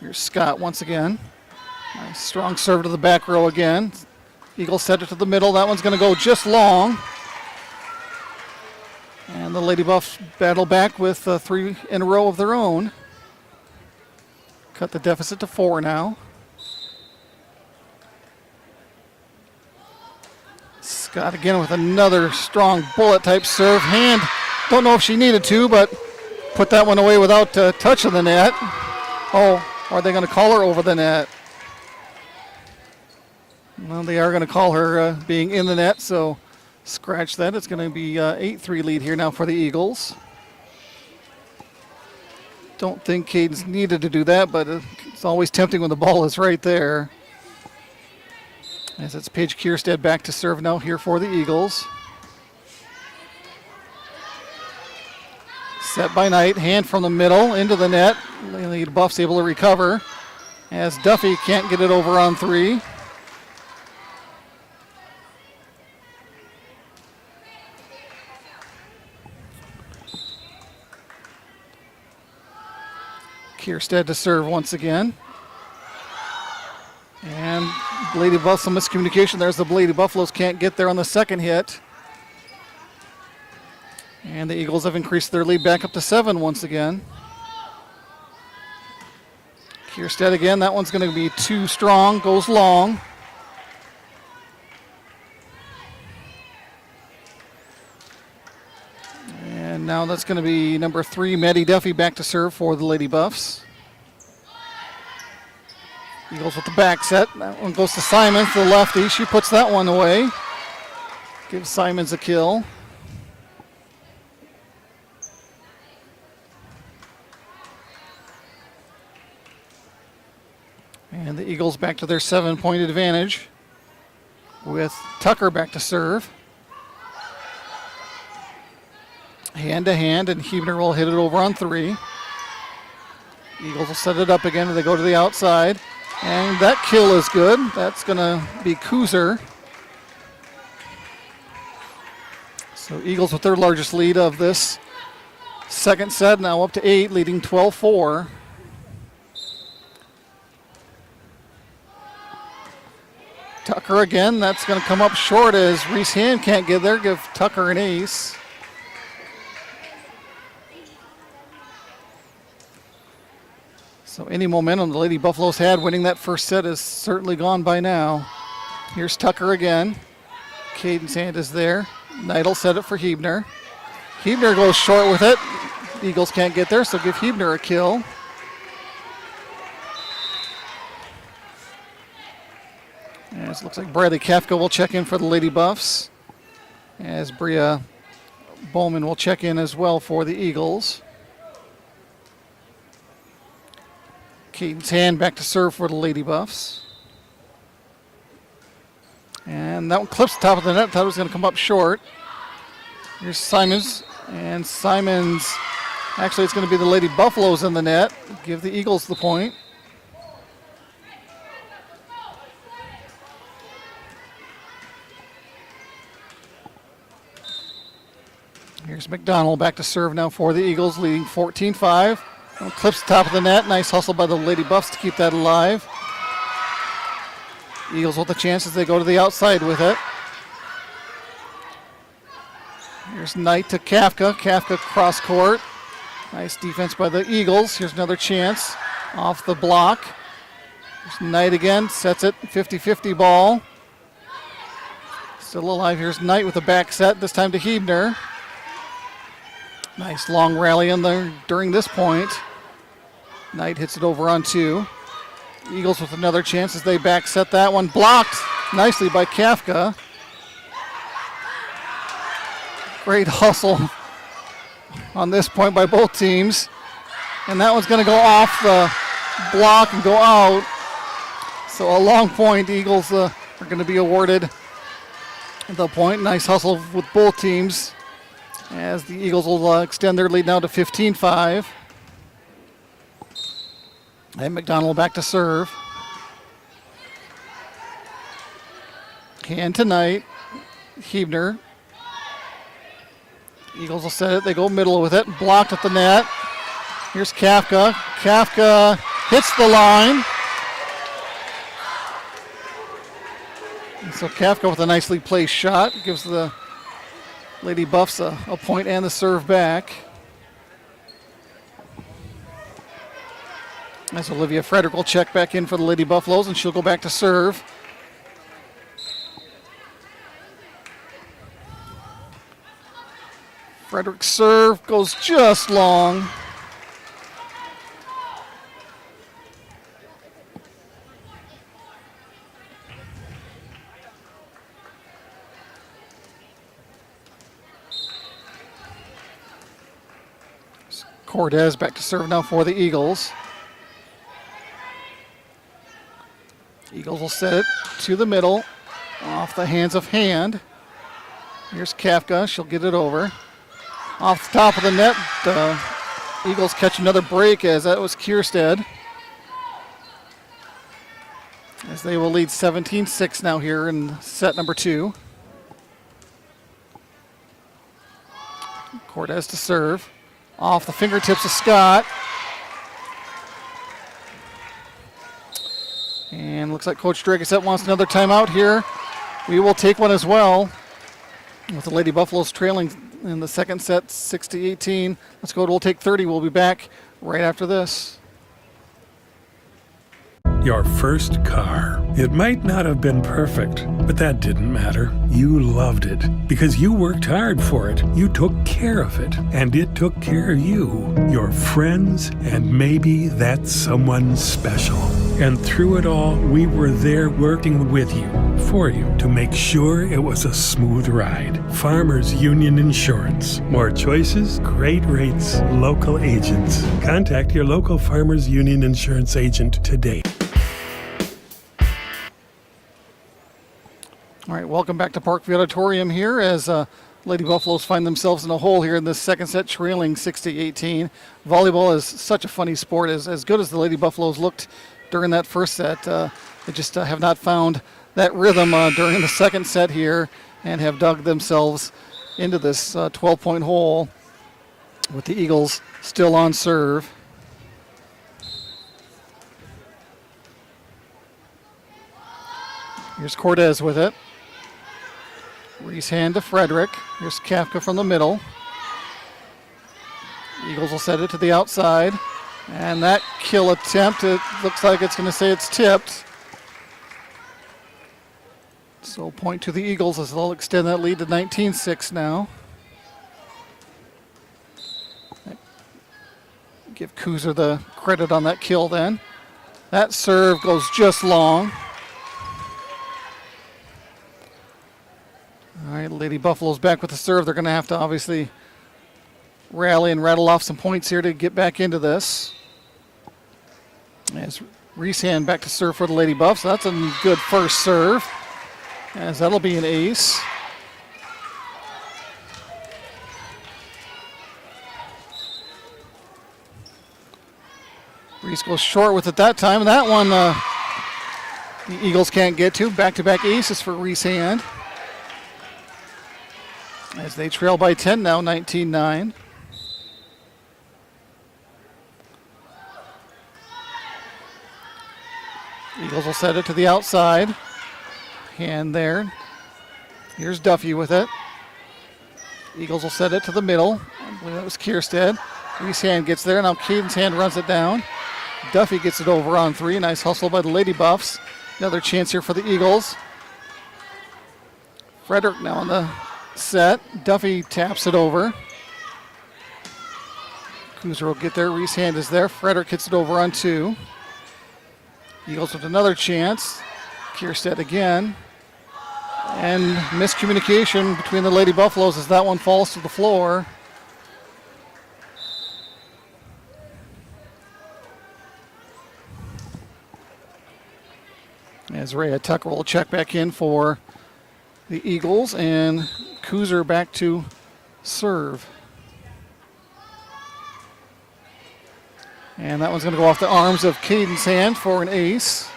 Here's Scott once again. Nice, strong serve to the back row again. Eagles set it to the middle. That one's going to go just long. And the Lady Buffs battle back with 3 in a row of their own. Cut the deficit to 4 now. Scott again with another strong bullet type serve. Hand, don't know if she needed to, but put that one away without touching the net. Oh, are they going to call her over the net? Well, they are going to call her being in the net, so scratch that. It's going to be 8-3 lead here now for the Eagles. Don't think Caden's needed to do that, but it's always tempting when the ball is right there. As it's Paige Kierstead back to serve now here for the Eagles. Set by Knight, Hand from the middle into the net. Lady Buff's able to recover, as Duffy can't get it over on 3. Kierstead to serve once again. And Lady Buffs, some miscommunication. There's the Lady Buffaloes can't get there on the second hit. And the Eagles have increased their lead back up to 7 once again. Kierstead again, that one's going to be too strong, goes long. And now that's going to be number 3, Maddie Duffy, back to serve for the Lady Buffs. Eagles with the back set. That one goes to Simons, the lefty. She puts that one away. Gives Simons a kill. And the Eagles back to their 7-point advantage with Tucker back to serve. Hand to hand, and Huebner will hit it over on 3. Eagles will set it up again, and they go to the outside. And that kill is good. That's going to be Kuzer. So Eagles with their largest lead of this second set, now up to 8, leading 12-4. Tucker again, that's going to come up short as Reese Hand can't get there. Give Tucker an ace. So any momentum the Lady Buffaloes had winning that first set is certainly gone by now. Here's Tucker again. Caden's hand is there. Knight will set it for Huebner. Huebner goes short with it. Eagles can't get there, so give Huebner a kill. As it looks like Bradley Kafka will check in for the Lady Buffs, as Bria Bowman will check in as well for the Eagles. Caden's hand back to serve for the Lady Buffs. And that one clips the top of the net. Thought it was going to come up short. Here's Simons, and Simons, actually it's going to be the Lady Buffaloes in the net. Give the Eagles the point. Here's McDonald back to serve now for the Eagles, leading 14-5. Clips the top of the net. Nice hustle by the Lady Buffs to keep that alive. Eagles with the chance as they go to the outside with it. Here's Knight to Kafka. Kafka cross court. Nice defense by the Eagles. Here's another chance off the block. Here's Knight again. Sets it. 50-50 ball. Still alive. Here's Knight with a back set. This time to Hebner. Nice long rally in there during this point. Knight hits it over on 2. Eagles with another chance as they back set that one. Blocked nicely by Kafka. Great hustle on this point by both teams. And that one's going to go off the block and go out. So a long point. Eagles are going to be awarded the point. Nice hustle with both teams as the Eagles will extend their lead now to 15-5. And McDonald back to serve. Hand to Knight. Hebner. Eagles will set it. They go middle with it. Blocked at the net. Here's Kafka. Kafka hits the line. And so Kafka with a nicely placed shot gives the Lady Buffs a point and the serve back. As Olivia Frederick will check back in for the Lady Buffaloes, and she'll go back to serve. Frederick's serve goes just long. Cortez back to serve now for the Eagles. Eagles will set it to the middle, off the hands of Hand. Here's Kafka, she'll get it over. Off the top of the net, Eagles catch another break as that was Kierstead. As they will lead 17-6 now here in set number 2. Cortez to serve. Off the fingertips of Scott. And looks like Coach Dragoset wants another timeout here. We will take one as well. With the Lady Buffaloes trailing in the second set, 6-18. Let's go. We'll take 30. We'll be back right after this. Your first car. It might not have been perfect, but that didn't matter. You loved it because you worked hard for it. You took care of it, and it took care of you, your friends, and maybe that someone special. And through it all, we were there working with you, for you, to make sure it was a smooth ride. Farmers Union Insurance. More choices, great rates, local agents. Contact your local Farmers Union Insurance agent today. All right, welcome back to Parkview Auditorium here as Lady Buffaloes find themselves in a hole here in this second set, trailing 6-18. Volleyball is such a funny sport. As good as the Lady Buffaloes looked during that first set, they just have not found that rhythm during the second set here and have dug themselves into this 12-point hole with the Eagles still on serve. Here's Cortez with it. Reese hand to Frederick. Here's Kafka from the middle. Eagles will set it to the outside. And that kill attempt, it looks like it's going to say it's tipped. So point to the Eagles as they'll extend that lead to 19-6 now. Give Kuzer the credit on that kill then. That serve goes just long. All right, Lady Buffalo's back with the serve. They're going to have to obviously rally and rattle off some points here to get back into this. As Reeshand back to serve for the Lady Buffs. So that's a good first serve, as that'll be an ace. Reese goes short with it that time. That one the Eagles can't get to. Back-to-back aces for Reese Hand. As they trail by 10 now, 19-9. Eagles will set it to the outside. Hand there. Here's Duffy with it. Eagles will set it to the middle. I believe that was Kierstead. Reese Hand gets there. Now Caden's Hand runs it down. Duffy gets it over on 3. Nice hustle by the Lady Buffs. Another chance here for the Eagles. Frederick now on the set. Duffy taps it over. Kuzer will get there. Reese Hand is there. Frederick hits it over on 2. Eagles with another chance. Kierstead again. And miscommunication between the Lady Buffaloes as that one falls to the floor. As Rhea Tucker will check back in for the Eagles, and Kuzer back to serve. And that one's going to go off the arms of Caden's Hand for an ace.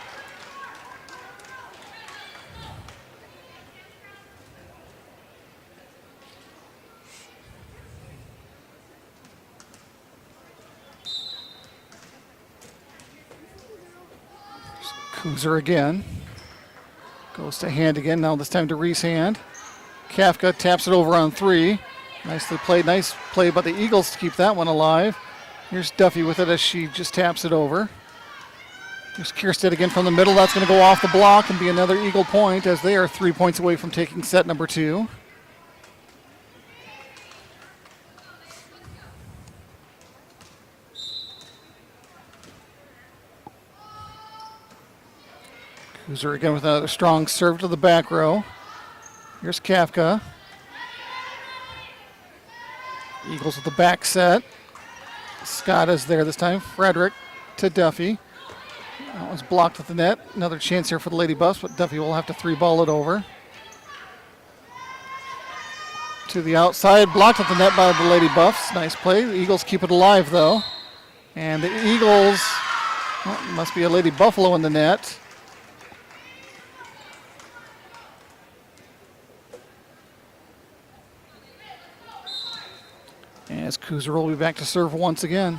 Kuzer again. Goes to Hand again, now this time to Reese Hand. Kafka taps it over on 3. Nicely played, nice play by the Eagles to keep that one alive. Here's Duffy with it as she just taps it over. Here's Kierstead again from the middle. That's going to go off the block and be another Eagle point as they are 3 points away from taking set number 2. Kuzer again with another strong serve to the back row. Here's Kafka. Eagles with the back set. Scott is there this time. Frederick to Duffy. That one's blocked at the net. Another chance here for the Lady Buffs, but Duffy will have to 3-ball it over. To the outside, blocked at the net by the Lady Buffs. Nice play. The Eagles keep it alive though. And the Eagles, well, must be a Lady Buffalo in the net. As Kuzer will be back to serve once again.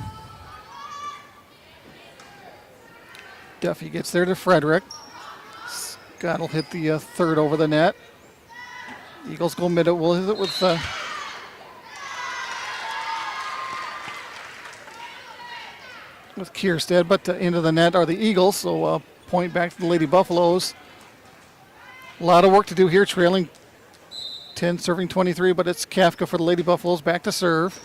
Duffy gets there to Frederick. Scott will hit the third over the net. Eagles go mid. Will hit it with Kierstead, but into the net are the Eagles. So point back to the Lady Buffaloes. A lot of work to do here, trailing 10, serving 23, but it's Kafka for the Lady Buffaloes back to serve.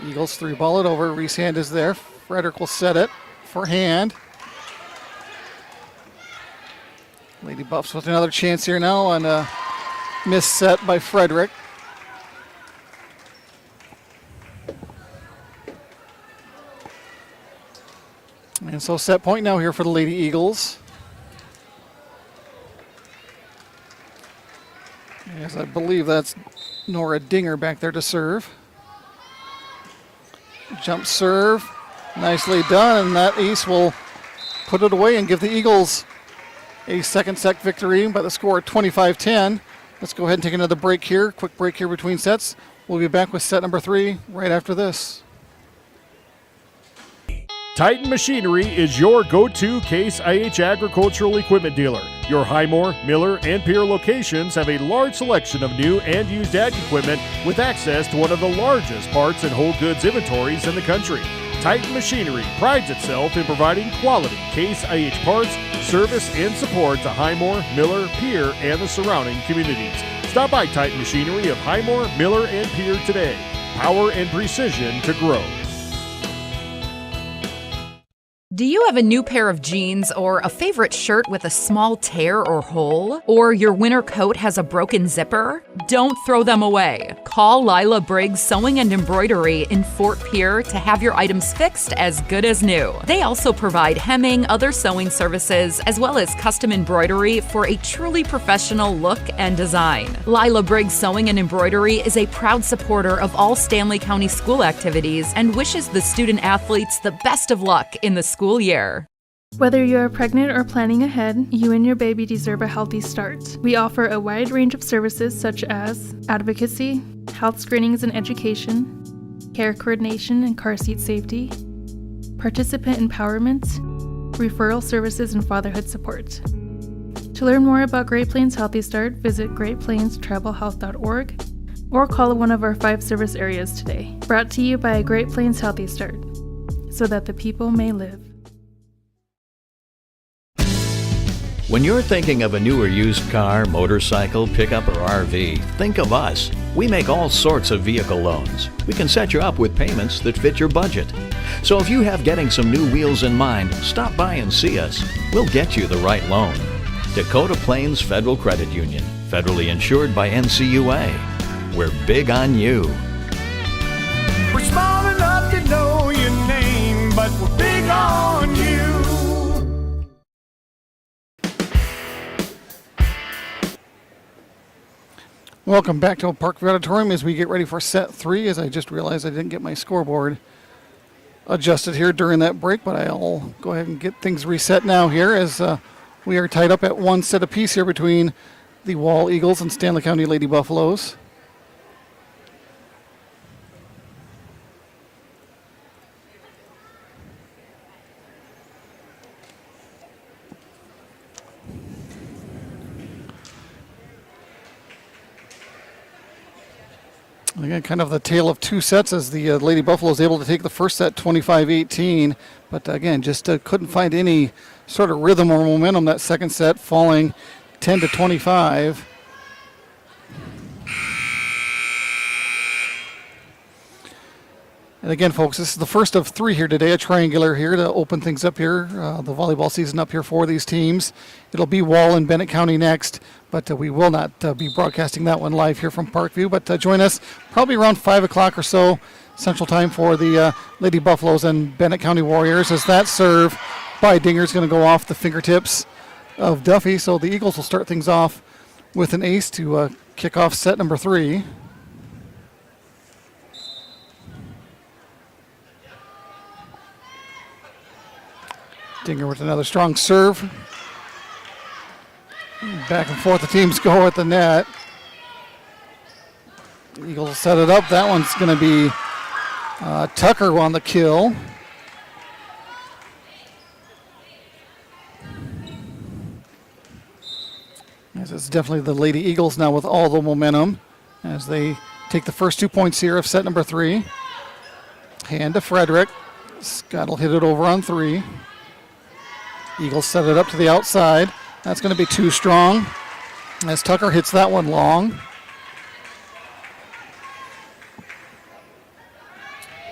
Eagles 3-ball it over. Reese Hand is there. Frederick will set it for Hand. Lady Buffs with another chance here now on a missed set by Frederick. And so set point now here for the Lady Eagles. As I believe that's Nora Dinger back there to serve. Jump serve, nicely done, and that ace will put it away and give the Eagles a second set victory by the score of 25-10. Let's go ahead and take another break here, quick break here between sets. We'll be back with set number 3 right after this. Titan Machinery is your go-to Case IH agricultural equipment dealer. Your Highmore, Miller, and Pierre locations have a large selection of new and used ag equipment with access to one of the largest parts and whole goods inventories in the country. Titan Machinery prides itself in providing quality Case IH parts, service, and support to Highmore, Miller, Pierre, and the surrounding communities. Stop by Titan Machinery of Highmore, Miller, and Pierre today. Power and precision to grow. Do you have a new pair of jeans or a favorite shirt with a small tear or hole? Or your winter coat has a broken zipper? Don't throw them away. Call Lila Briggs Sewing and Embroidery in Fort Pierre to have your items fixed as good as new. They also provide hemming, other sewing services, as well as custom embroidery for a truly professional look and design. Lila Briggs Sewing and Embroidery is a proud supporter of all Stanley County school activities and wishes the student athletes the best of luck in the school year. Whether you are pregnant or planning ahead, you and your baby deserve a healthy start. We offer a wide range of services such as advocacy, health screenings and education, care coordination and car seat safety, participant empowerment, referral services, and fatherhood support. To learn more about Great Plains Healthy Start, visit greatplainstravelhealth.org or call one of our 5 service areas today. Brought to you by Great Plains Healthy Start, so that the people may live. When you're thinking of a new or used car, motorcycle, pickup, or RV, think of us. We make all sorts of vehicle loans. We can set you up with payments that fit your budget. So if you have getting some new wheels in mind, stop by and see us. We'll get you the right loan. Dakota Plains Federal Credit Union, federally insured by NCUA. We're big on you. We're small enough to know your name, but we're big on you. Welcome back to Parkview Auditorium as we get ready for set 3, as I just realized I didn't get my scoreboard adjusted here during that break, but I'll go ahead and get things reset now here as we are tied up at 1 set apiece here between the Wall Eagles and Stanley County Lady Buffaloes. Again, kind of the tale of 2 sets as the Lady Buffalo was able to take the first set 25-18, but again, just couldn't find any sort of rhythm or momentum that second set, falling 10-25. And again, folks, this is the first of 3 here today, a triangular here to open things up here, the volleyball season up here for these teams. It'll be Wall and Bennett County next, but we will not be broadcasting that one live here from Parkview. But join us probably around 5 o'clock or so Central Time for the Lady Buffaloes and Bennett County Warriors, as that serve by Dinger is going to go off the fingertips of Duffy. So the Eagles will start things off with an ace to kick off set number 3. Dinger with another strong serve. Back and forth the teams go at the net. The Eagles set it up. That one's going to be Tucker on the kill. Yes, it's definitely the Lady Eagles now with all the momentum as they take the first 2 points here of set number 3. Hand to Frederick. Scott will hit it over on 3. Eagles set it up to the outside. That's going to be too strong as Tucker hits that one long.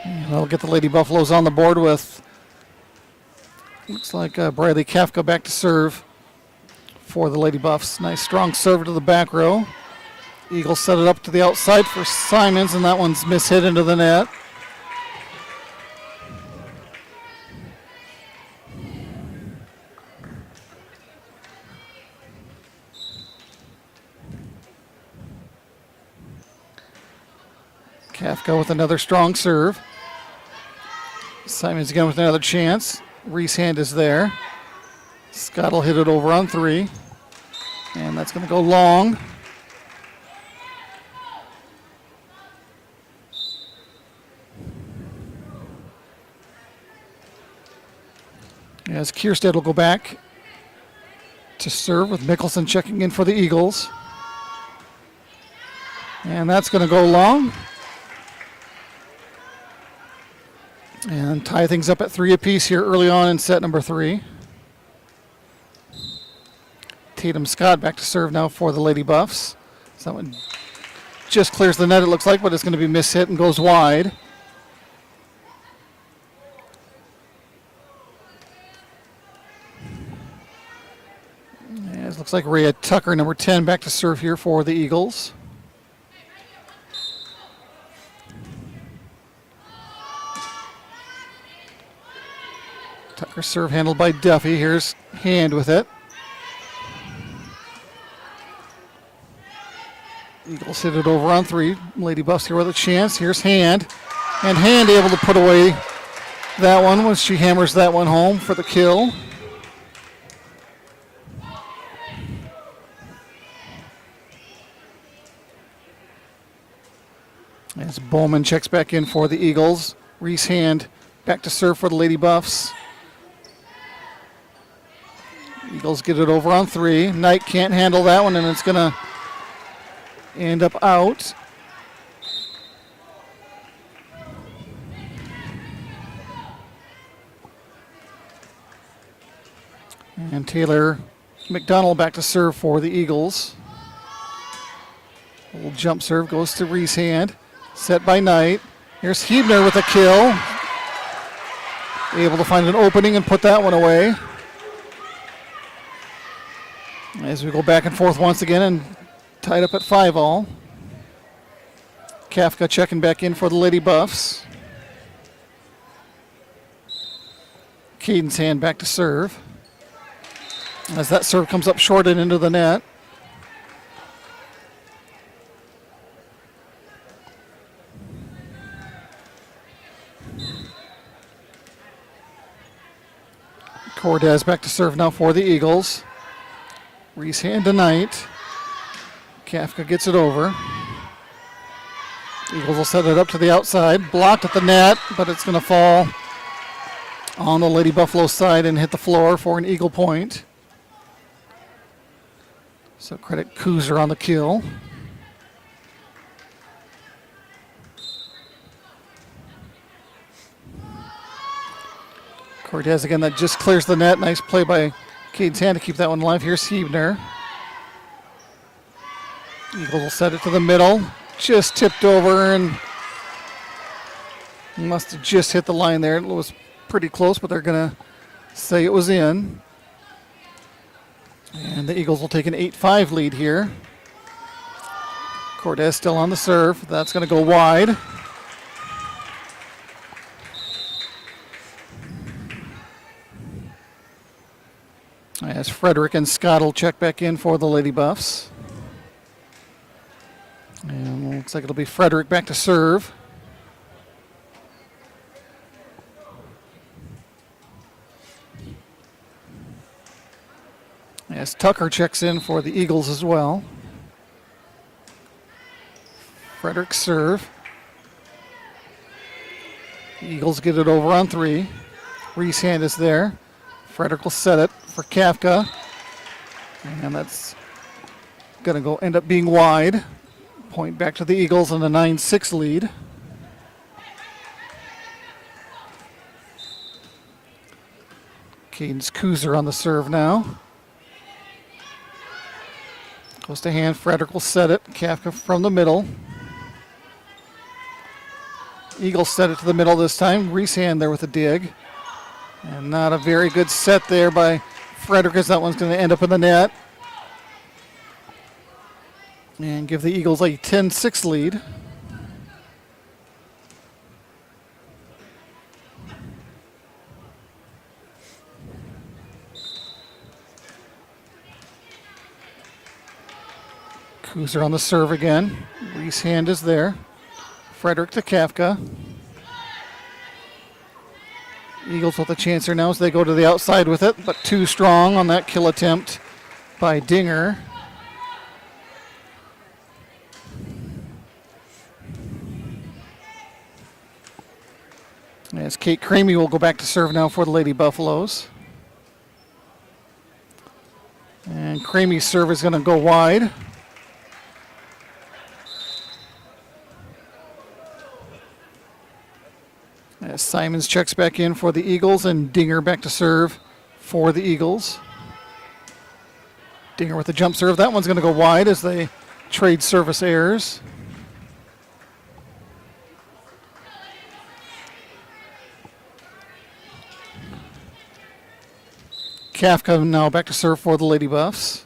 And that'll get the Lady Buffaloes on the board with, looks like Bradley Kafka back to serve for the Lady Buffs. Nice strong serve to the back row. Eagles set it up to the outside for Simons, and that one's mishit into the net. Kafka with another strong serve. Simons again with another chance. Reese Hand is there. Scott will hit it over on 3. And that's going to go long. As Kierstead will go back to serve with Mickelson checking in for the Eagles. And that's going to go long. And tie things up at 3 apiece here early on in set number 3. Tatum Scott back to serve now for the Lady Buffs. So that one just clears the net, it looks like, but it's going to be mishit and goes wide. Looks like Rhea Tucker, number 10, back to serve here for the Eagles. Tucker serve handled by Duffy. Here's Hand with it. Eagles hit it over on 3. Lady Buffs here with a chance. Here's Hand. And Hand able to put away that one when she hammers that one home for the kill. As Bowman checks back in for the Eagles. Reese Hand back to serve for the Lady Buffs. Eagles get it over on 3. Knight can't handle that one, and it's going to end up out. And Taylor McDonald back to serve for the Eagles. A little jump serve goes to Reese Hand. Set by Knight. Here's Hebner with a kill. Able to find an opening and put that one away. As we go back and forth once again and tied up at 5-all. Kafka checking back in for the Lady Buffs. Caden's Hand back to serve. As that serve comes up short and into the net. Cortez back to serve now for the Eagles. Reese Hand to Knight. Kafka gets it over. Eagles will set it up to the outside. Blocked at the net, but it's going to fall on the Lady Buffalo side and hit the floor for an Eagle point. So credit Kuzer on the kill. Cortez again, that just clears the net. Nice play by Cade's Hand to keep that one alive. Here's Hebner. Eagles will set it to the middle. Just tipped over and must have just hit the line there. It was pretty close, but they're going to say it was in. And the Eagles will take an 8-5 lead here. Cortez still on the serve. That's going to go wide. As Frederick and Scott will check back in for the Lady Buffs. And looks like it'll be Frederick back to serve. As Tucker checks in for the Eagles as well. Frederick serve. Eagles get it over on 3. Reese Hand is there. Frederick will set it for Kafka. And that's going to go end up being wide. Point back to the Eagles in a 9-6 lead. Cadence Kuzer on the serve now. Goes to Hand. Frederick will set it. Kafka from the middle. Eagles set it to the middle this time. Reese Hand there with a dig. And not a very good set there by Frederick, as that one's going to end up in the net. And give the Eagles a 10-6 lead. Kuzer on the serve again. Reese Hand is there. Frederick to Kafka. Eagles with a chance here now as they go to the outside with it, but too strong on that kill attempt by Dinger. As Kate Cramey will go back to serve now for the Lady Buffaloes. And Cramey's serve is going to go wide. As Simons checks back in for the Eagles and Dinger back to serve for the Eagles. Dinger with the jump serve. That one's going to go wide as they trade service errors. Kafka now back to serve for the Lady Buffs.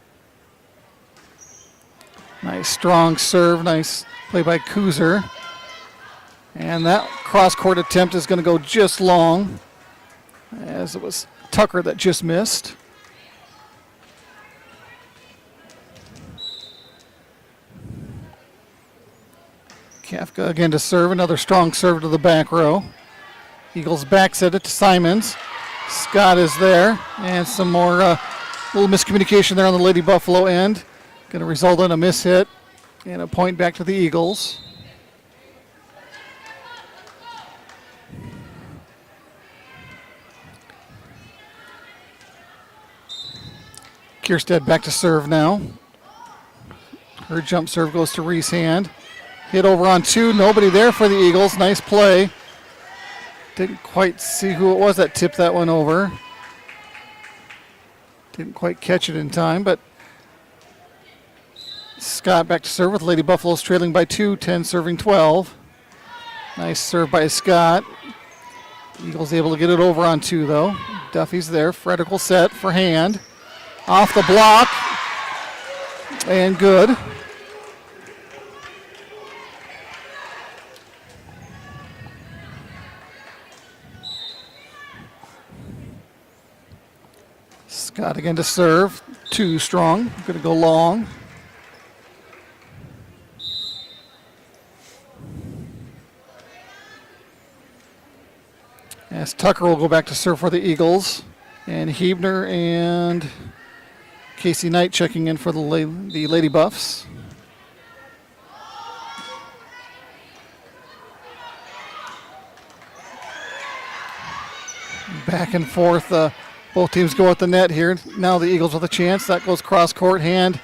Nice strong serve. Nice play by Kuzer. And that cross-court attempt is going to go just long, as it was Tucker that just missed. Kafka again to serve. Another strong serve to the back row. Eagles backs it to Simons. Scott is there. And some more little miscommunication there on the Lady Buffalo end. Going to result in a miss hit and a point back to the Eagles. Kierstead back to serve now. Her jump serve goes to Reese Hand. Hit over on two. Nobody there for the Eagles. Nice play. Didn't quite see who it was that tipped that one over. Didn't quite catch it in time, but Scott back to serve with Lady Buffaloes trailing by 2, 10 serving 12. Nice serve by Scott. Eagles able to get it over on 2 though. Duffy's there. Frederick will set for Hand. Off the block. And good. Scott again to serve. 2 strong. Going to go long. As Tucker will go back to serve for the Eagles. And Hebner and Casey Knight checking in for the Lady Buffs. Back and forth. Both teams go at the net here. Now the Eagles with a chance. That goes cross court. Hand.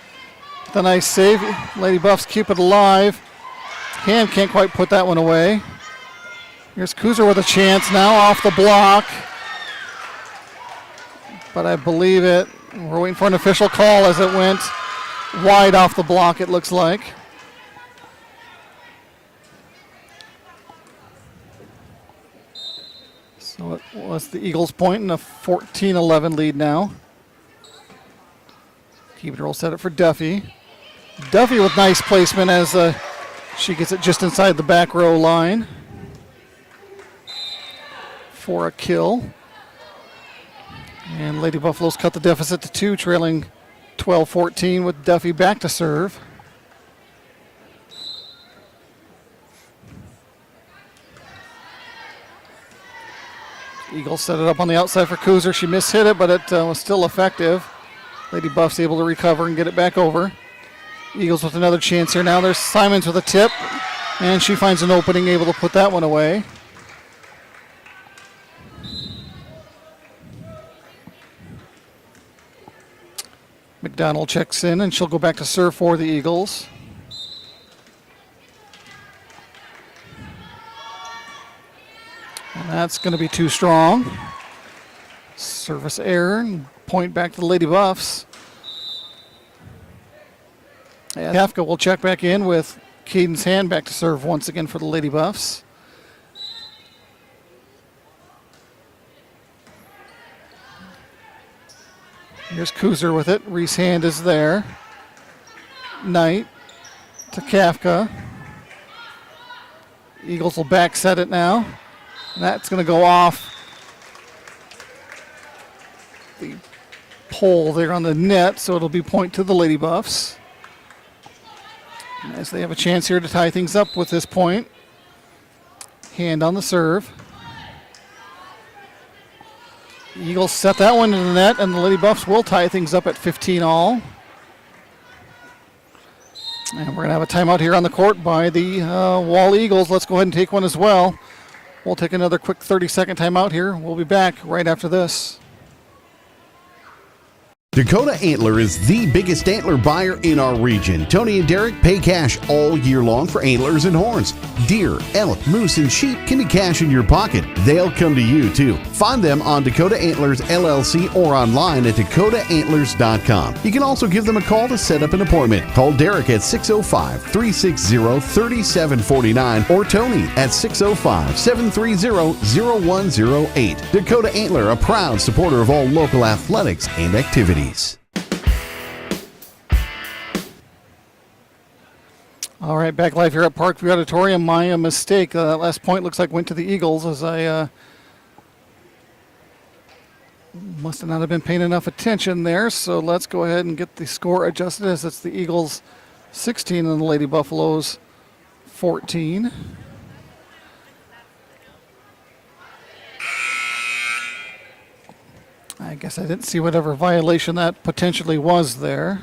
The nice save. Lady Buffs keep it alive. Hand can't quite put that one away. Here's Kuzer with a chance now off the block. But I believe it. We're waiting for an official call as it went wide off the block, it looks like. So it was the Eagles' point and a 14-11 lead now. Keep it roll, set it for Duffy. Duffy with nice placement as she gets it just inside the back row line for a kill. And Lady Buffaloes cut the deficit to 2, trailing 12-14 with Duffy back to serve. Eagles set it up on the outside for Kuzer. She mishit it, but it was still effective. Lady Buff's able to recover and get it back over. Eagles with another chance here now. There's Simons with a tip, and she finds an opening, able to put that one away. McDonald checks in, and she'll go back to serve for the Eagles. And that's going to be too strong. Service error, and point back to the Lady Buffs. And Kafka will check back in with Caden's Hand back to serve once again for the Lady Buffs. Here's Kuzer with it. Reese Hand is there. Knight to Kafka. Eagles will back set it now. And that's going to go off the pole there on the net, so it'll be point to the Lady Buffs. As they have a chance here to tie things up with this point. Hand on the serve. Eagles set that one into the net, and the Lady Buffs will tie things up at 15 all. And we're going to have a timeout here on the court by the Wall Eagles. Let's go ahead and take one as well. We'll take another quick 30-second timeout here. We'll be back right after this. Dakota Antler is the biggest antler buyer in our region. Tony and Derek pay cash all year long for antlers and horns. Deer, elk, moose, and sheep can be cash in your pocket. They'll come to you too. Find them on Dakota Antlers LLC or online at dakotaantlers.com. You can also give them a call to set up an appointment. Call Derek at 605-360-3749 or Tony at 605-730-0108. Dakota Antler, a proud supporter of all local athletics and activities. All right, back live here at Parkview Auditorium. My mistake. That last point looks like went to the Eagles as I must have not have been paying enough attention there. So let's go ahead and get the score adjusted as it's the Eagles 16 and the Lady Buffaloes 14. I guess I didn't see whatever violation that potentially was there.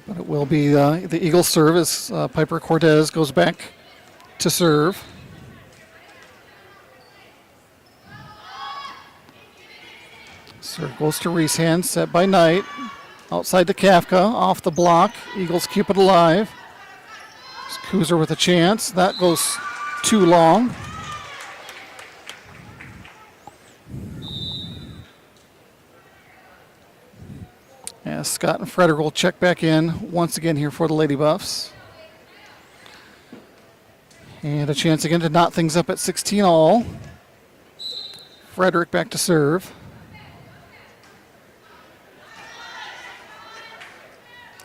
But it will be the Eagles serve as Piper Cortez goes back to serve. Serve goes to Reeshand, set by Knight. Outside to Kafka, off the block. Eagles keep it alive. Kuzer with a chance. That goes too long. Yeah, Scott and Frederick will check back in once again here for the Lady Buffs. And a chance again to knot things up at 16 all. Frederick back to serve.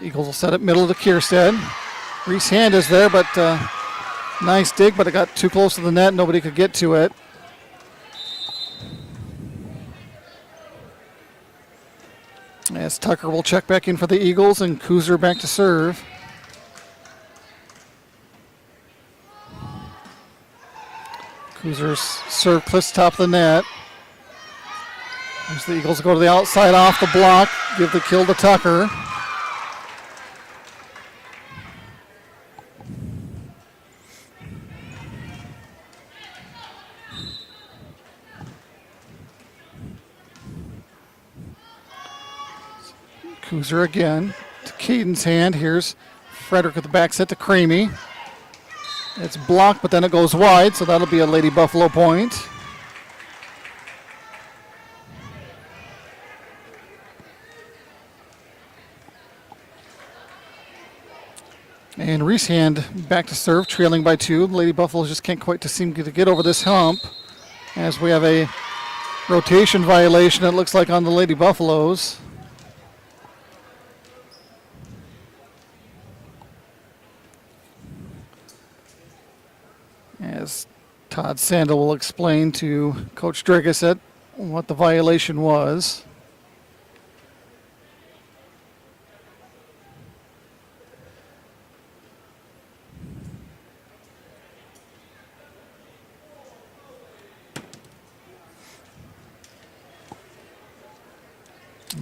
Eagles will set it middle to Kierstead. Reeshand is there, but nice dig, but it got too close to the net. Nobody could get to it. As Tucker will check back in for the Eagles and Kuzer back to serve. Kuzer's serve clips top of the net. As the Eagles go to the outside off the block, give the kill to Tucker. Kuzer again to Caden's hand. Here's Frederick at the back set to Cramey. It's blocked, but then it goes wide, so that'll be a Lady Buffalo point. And Reeshand back to serve, trailing by 2. Lady Buffalo just can't quite seem to get over this hump, as we have a rotation violation, it looks like, on the Lady Buffaloes. As Todd Sandel will explain to Coach Driggis what the violation was.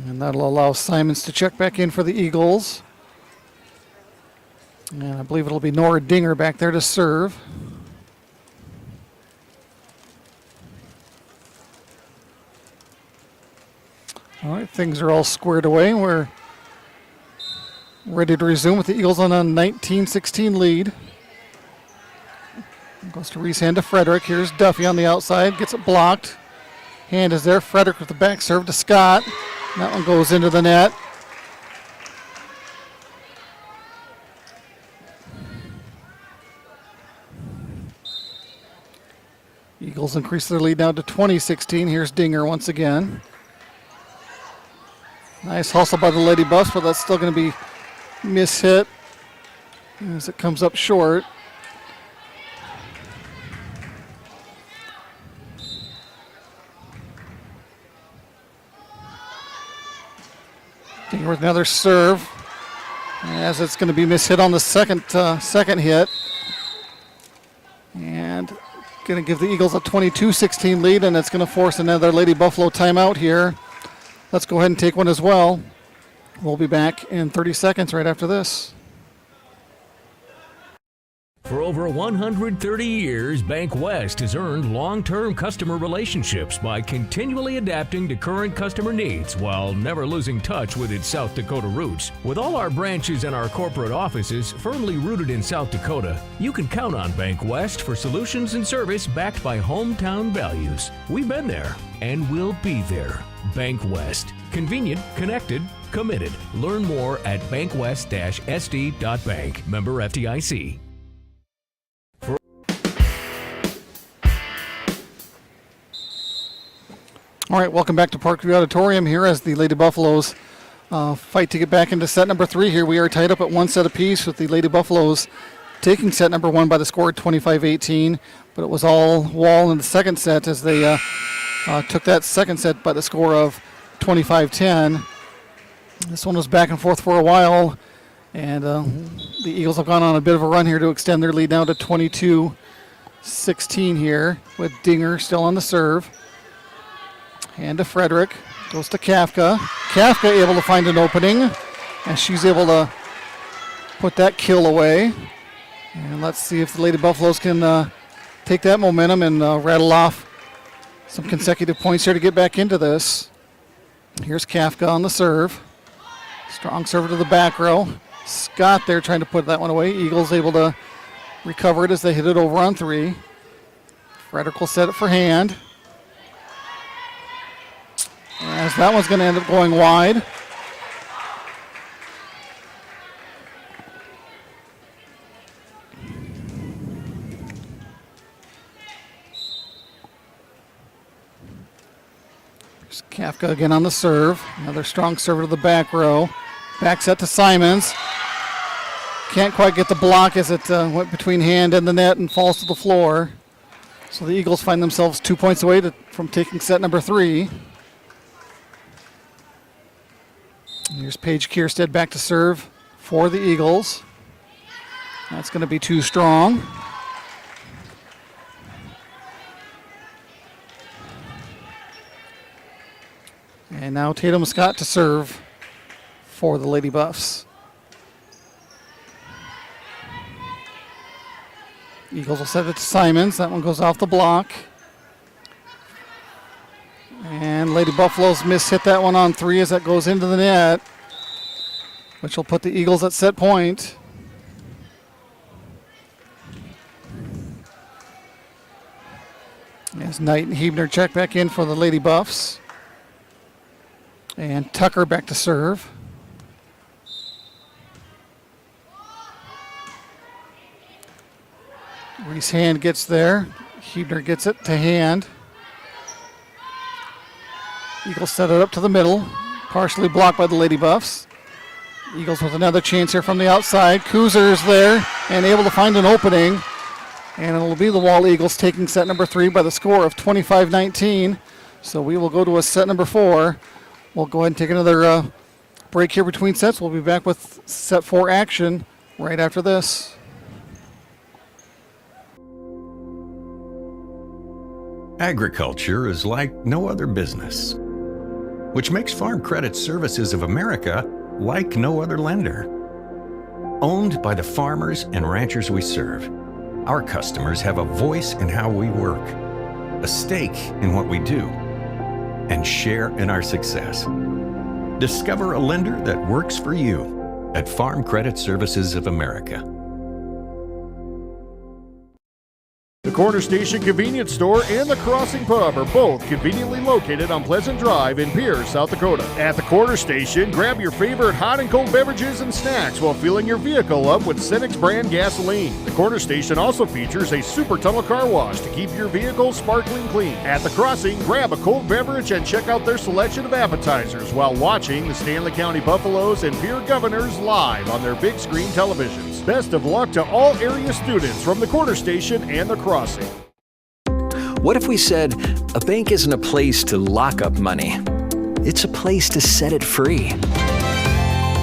And that'll allow Simons to check back in for the Eagles. And I believe it'll be Nora Dinger back there to serve. All right, things are all squared away. We're ready to resume with the Eagles on a 19-16 lead. Goes to Reeshand to Frederick. Here's Duffy on the outside, gets it blocked. Hand is there. Frederick with the back serve to Scott. That one goes into the net. Eagles increase their lead now to 20-16. Here's Dinger once again. Nice hustle by the Lady Buffs, but that's still going to be mishit as it comes up short. Dinger with another serve, as it's going to be mishit on the second hit. And going to give the Eagles a 22-16 lead, and it's going to force another Lady Buffalo timeout here. Let's go ahead and take one as well. We'll be back in 30 seconds right after this. For over 130 years, Bank West has earned long-term customer relationships by continually adapting to current customer needs while never losing touch with its South Dakota roots. With all our branches and our corporate offices firmly rooted in South Dakota, you can count on Bank West for solutions and service backed by hometown values. We've been there and we'll be there. Bank West. Convenient, connected, Committed. Learn more at bankwest-sd.bank. Member FDIC. All right, welcome back to Parkview Auditorium here as the Lady Buffaloes fight to get back into set number 3 here. We are tied up at 1 set apiece with the Lady Buffaloes taking set number 1 by the score of 25-18, but it was all Wall in the second set as they took that second set by the score of 25-10. This one was back and forth for a while, and the Eagles have gone on a bit of a run here to extend their lead now to 22-16 here with Dinger still on the serve. Hand to Frederick, goes to Kafka. Kafka able to find an opening, and she's able to put that kill away. And let's see if the Lady Buffaloes can take that momentum and rattle off some consecutive points here to get back into this. Here's Kafka on the serve. Strong serve to the back row. Scott there trying to put that one away. Eagles able to recover it as they hit it over on 3. Frederick will set it for Hand. As that one's going to end up going wide. There's Kafka again on the serve. Another strong serve to the back row. Back set to Simons. Can't quite get the block as it went between Hand and the net and falls to the floor. So the Eagles find themselves 2 points away from taking set number 3. Here's Paige Kierstead back to serve for the Eagles. That's going to be too strong. And now Tatum Scott to serve for the Lady Buffs. Eagles will set it to Simons. That one goes off the block. And Lady Buffaloes hit that one on 3 as that goes into the net, which will put the Eagles at set point. As Knight and Huebner check back in for the Lady Buffs. And Tucker back to serve. Reese Hand gets there. Huebner gets it to Hand. Eagles set it up to the middle, partially blocked by the Lady Buffs. Eagles with another chance here from the outside. Kuzer's there and able to find an opening. And it'll be the Wall Eagles taking set number 3 by the score of 25-19. So we will go to a set number 4. We'll go ahead and take another break here between sets. We'll be back with set 4 action right after this. Agriculture is like no other business, which makes Farm Credit Services of America like no other lender. Owned by the farmers and ranchers we serve, our customers have a voice in how we work, a stake in what we do, and share in our success. Discover a lender that works for you at Farm Credit Services of America. The Corner Station Convenience Store and the Crossing Pub are both conveniently located on Pleasant Drive in Pierce, South Dakota. At the Corner Station, grab your favorite hot and cold beverages and snacks while filling your vehicle up with Cenex brand gasoline. The Corner Station also features a super tunnel car wash to keep your vehicle sparkling clean. At the Crossing, grab a cold beverage and check out their selection of appetizers while watching the Stanley County Buffaloes and Pierre Governors live on their big screen televisions. Best of luck to all area students from the Corner Station and the Crossing. What if we said a bank isn't a place to lock up money? It's a place to set it free.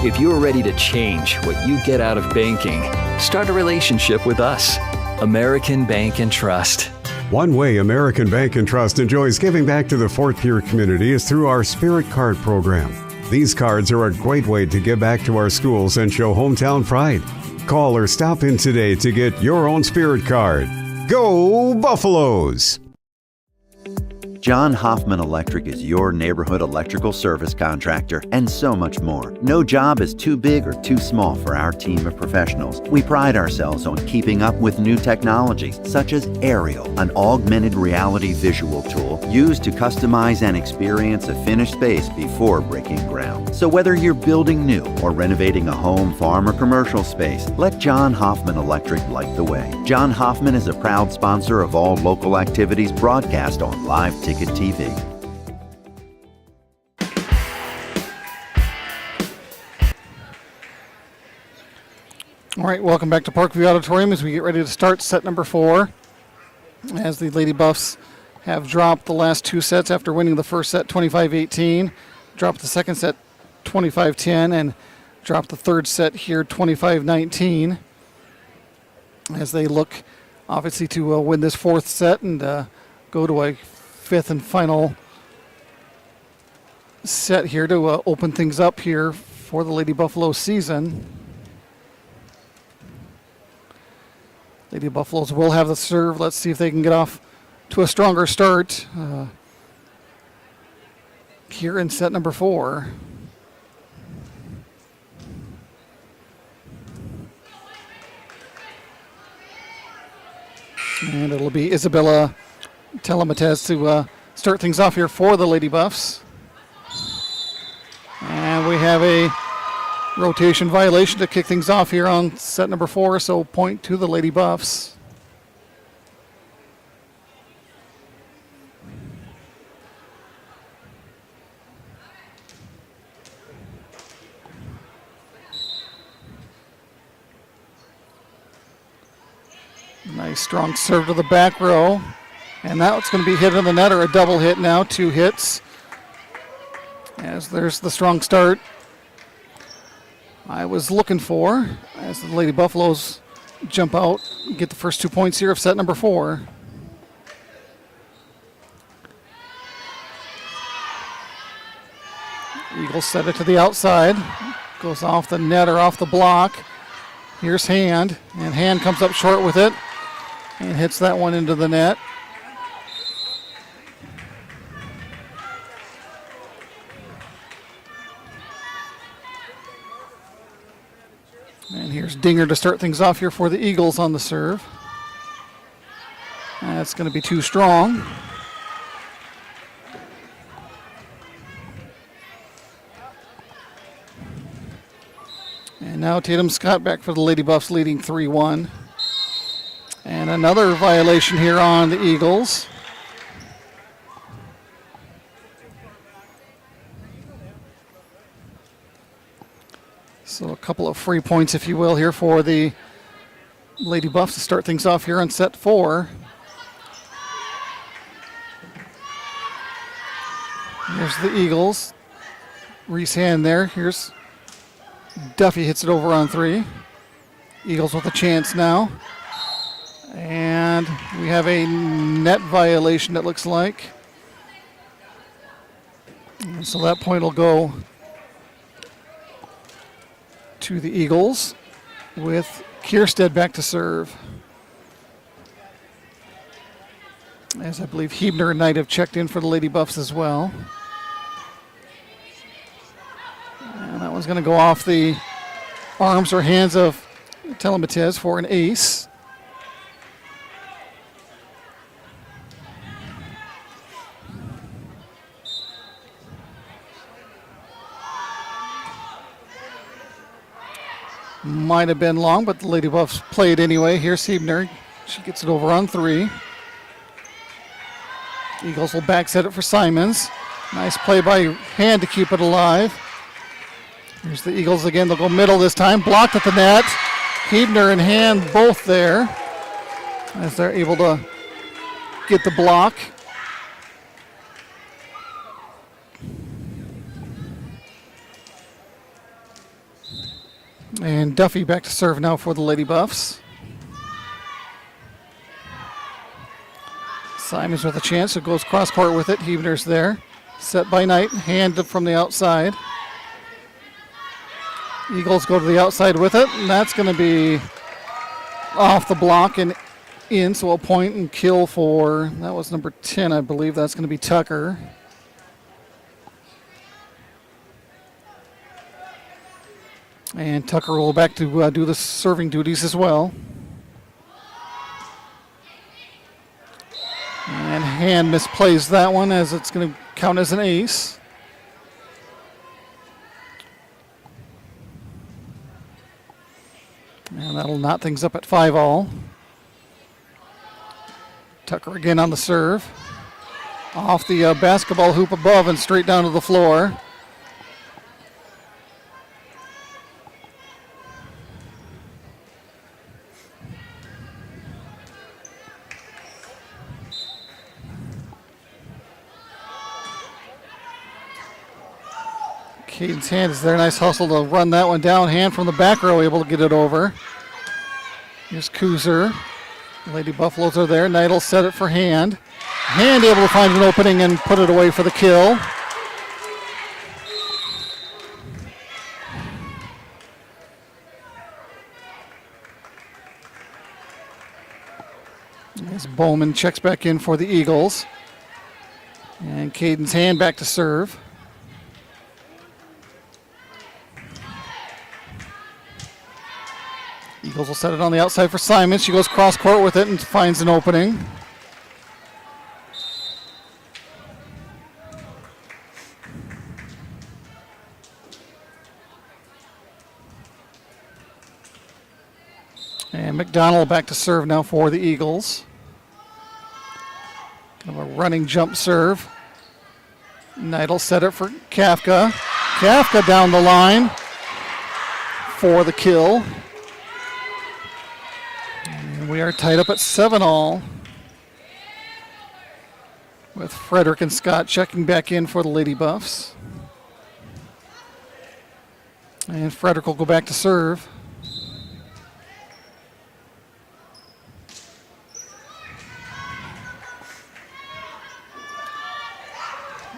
If you're ready to change what you get out of banking, start a relationship with us. American Bank and Trust. One way American Bank and Trust enjoys giving back to the Fort Pierre community is through our Spirit Card program. These cards are a great way to give back to our schools and show hometown pride. Call or stop in today to get your own Spirit Card. Go Buffaloes! John Hoffman Electric is your neighborhood electrical service contractor, and so much more. No job is too big or too small for our team of professionals. We pride ourselves on keeping up with new technologies, such as Aerial, an augmented reality visual tool used to customize and experience a finished space before breaking ground. So whether you're building new or renovating a home, farm, or commercial space, let John Hoffman Electric light the way. John Hoffman is a proud sponsor of all local activities broadcast on Live Ticket TV. All right, welcome back to Parkview Auditorium as we get ready to start set number 4. As the Lady Buffs have dropped the last 2 sets after winning the first set 25-18, dropped the second set 25-10, and dropped the third set here 25-19. As they look, obviously, to win this fourth set and go to a fifth and final set here to open things up here for the Lady Buffalo season. Lady Buffaloes will have the serve. Let's see if they can get off to a stronger start here in set number 4. And it'll be Isabella Telematez to start things off here for the Lady Buffs. And we have a rotation violation to kick things off here on set number 4, so point to the Lady Buffs. Nice strong serve to the back row. And now it's going to be hit in the net, or a double hit now, 2 hits. As there's the strong start I was looking for, as the Lady Buffaloes jump out and get the first 2 points here of set number 4. Eagles set it to the outside. Goes off the net or off the block. Here's Hand, and Hand comes up short with it and hits that one into the net. And here's Dinger to start things off here for the Eagles on the serve. That's going to be too strong. And now Tatum Scott back for the Lady Buffs, leading 3-1. And another violation here on the Eagles. So a couple of free points, if you will, here for the Lady Buffs to start things off here on set 4. Here's the Eagles. Reese Hand there. Here's Duffy, hits it over on 3. Eagles with a chance now. And we have a net violation, it looks like. And so that point will go to the Eagles, with Kierstead back to serve. As I believe Hebner and Knight have checked in for the Lady Buffs as well. And that one's going to go off the arms or hands of Telematez for an ace. Might have been long, but the Lady Buffs played anyway. Here's Hebner. She gets it over on 3. Eagles will back set it for Simons. Nice play by Hand to keep it alive. Here's the Eagles again. They'll go middle this time. Blocked at the net. Hebner and Hand both there as they're able to get the block. And Duffy back to serve now for the Lady Buffs. Simons with a chance, so goes cross court with it. Hebner's there. Set by Knight, Hand from the outside. Eagles go to the outside with it, and that's going to be off the block and in, so a point and kill for, that was number 10, I believe. That's going to be Tucker. And Tucker will go back to do the serving duties as well. And Hand misplays that one, as it's going to count as an ace. And that'll knot things up at 5-all. Tucker again on the serve. Off the basketball hoop above and straight down to the floor. Caden's Hand is there. Nice hustle to run that one down. Hand from the back row able to get it over. Here's Kuzer. Lady Buffaloes are there. Knight will set it for Hand. Hand able to find an opening and put it away for the kill. As Bowman checks back in for the Eagles. And Caden's Hand back to serve. Eagles will set it on the outside for Simon. She goes cross court with it and finds an opening. And McDonald back to serve now for the Eagles. Kind of a running jump serve. Knight will set it for Kafka. Kafka down the line for the kill. We are tied up at 7-all, with Frederick and Scott checking back in for the Lady Buffs. And Frederick will go back to serve.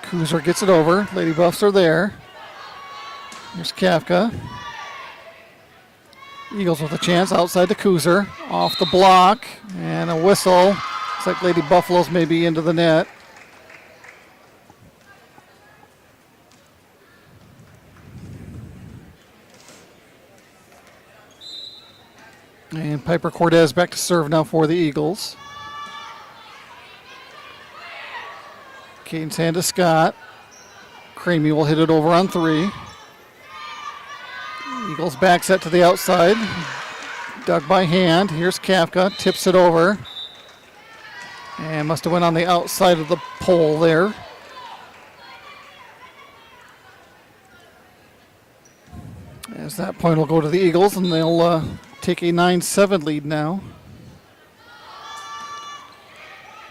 Kuzer gets it over. Lady Buffs are there. Here's Kafka. Eagles with a chance outside to Kuzer. Off the block and a whistle. Looks like Lady Buffaloes may be into the net. And Piper Cortez back to serve now for the Eagles. Caden's Hand to Scott. Cramey will hit it over on 3. Eagles back set to the outside. Dug by Hand. Here's Kafka. Tips it over. And must have went on the outside of the pole there. As that point will go to the Eagles, and they'll take a 9-7 lead now.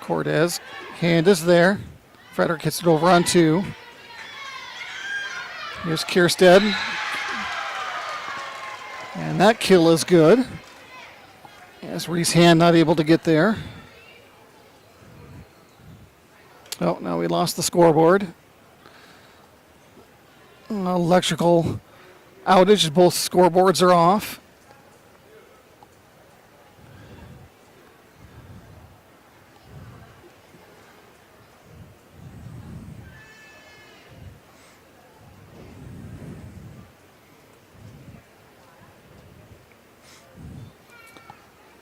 Cortez. Hand is there. Frederick hits it over on 2. Here's Kierstead. And that kill is good. As Reese Hand not able to get there. Oh, now we lost the scoreboard. Electrical outage. Both scoreboards are off.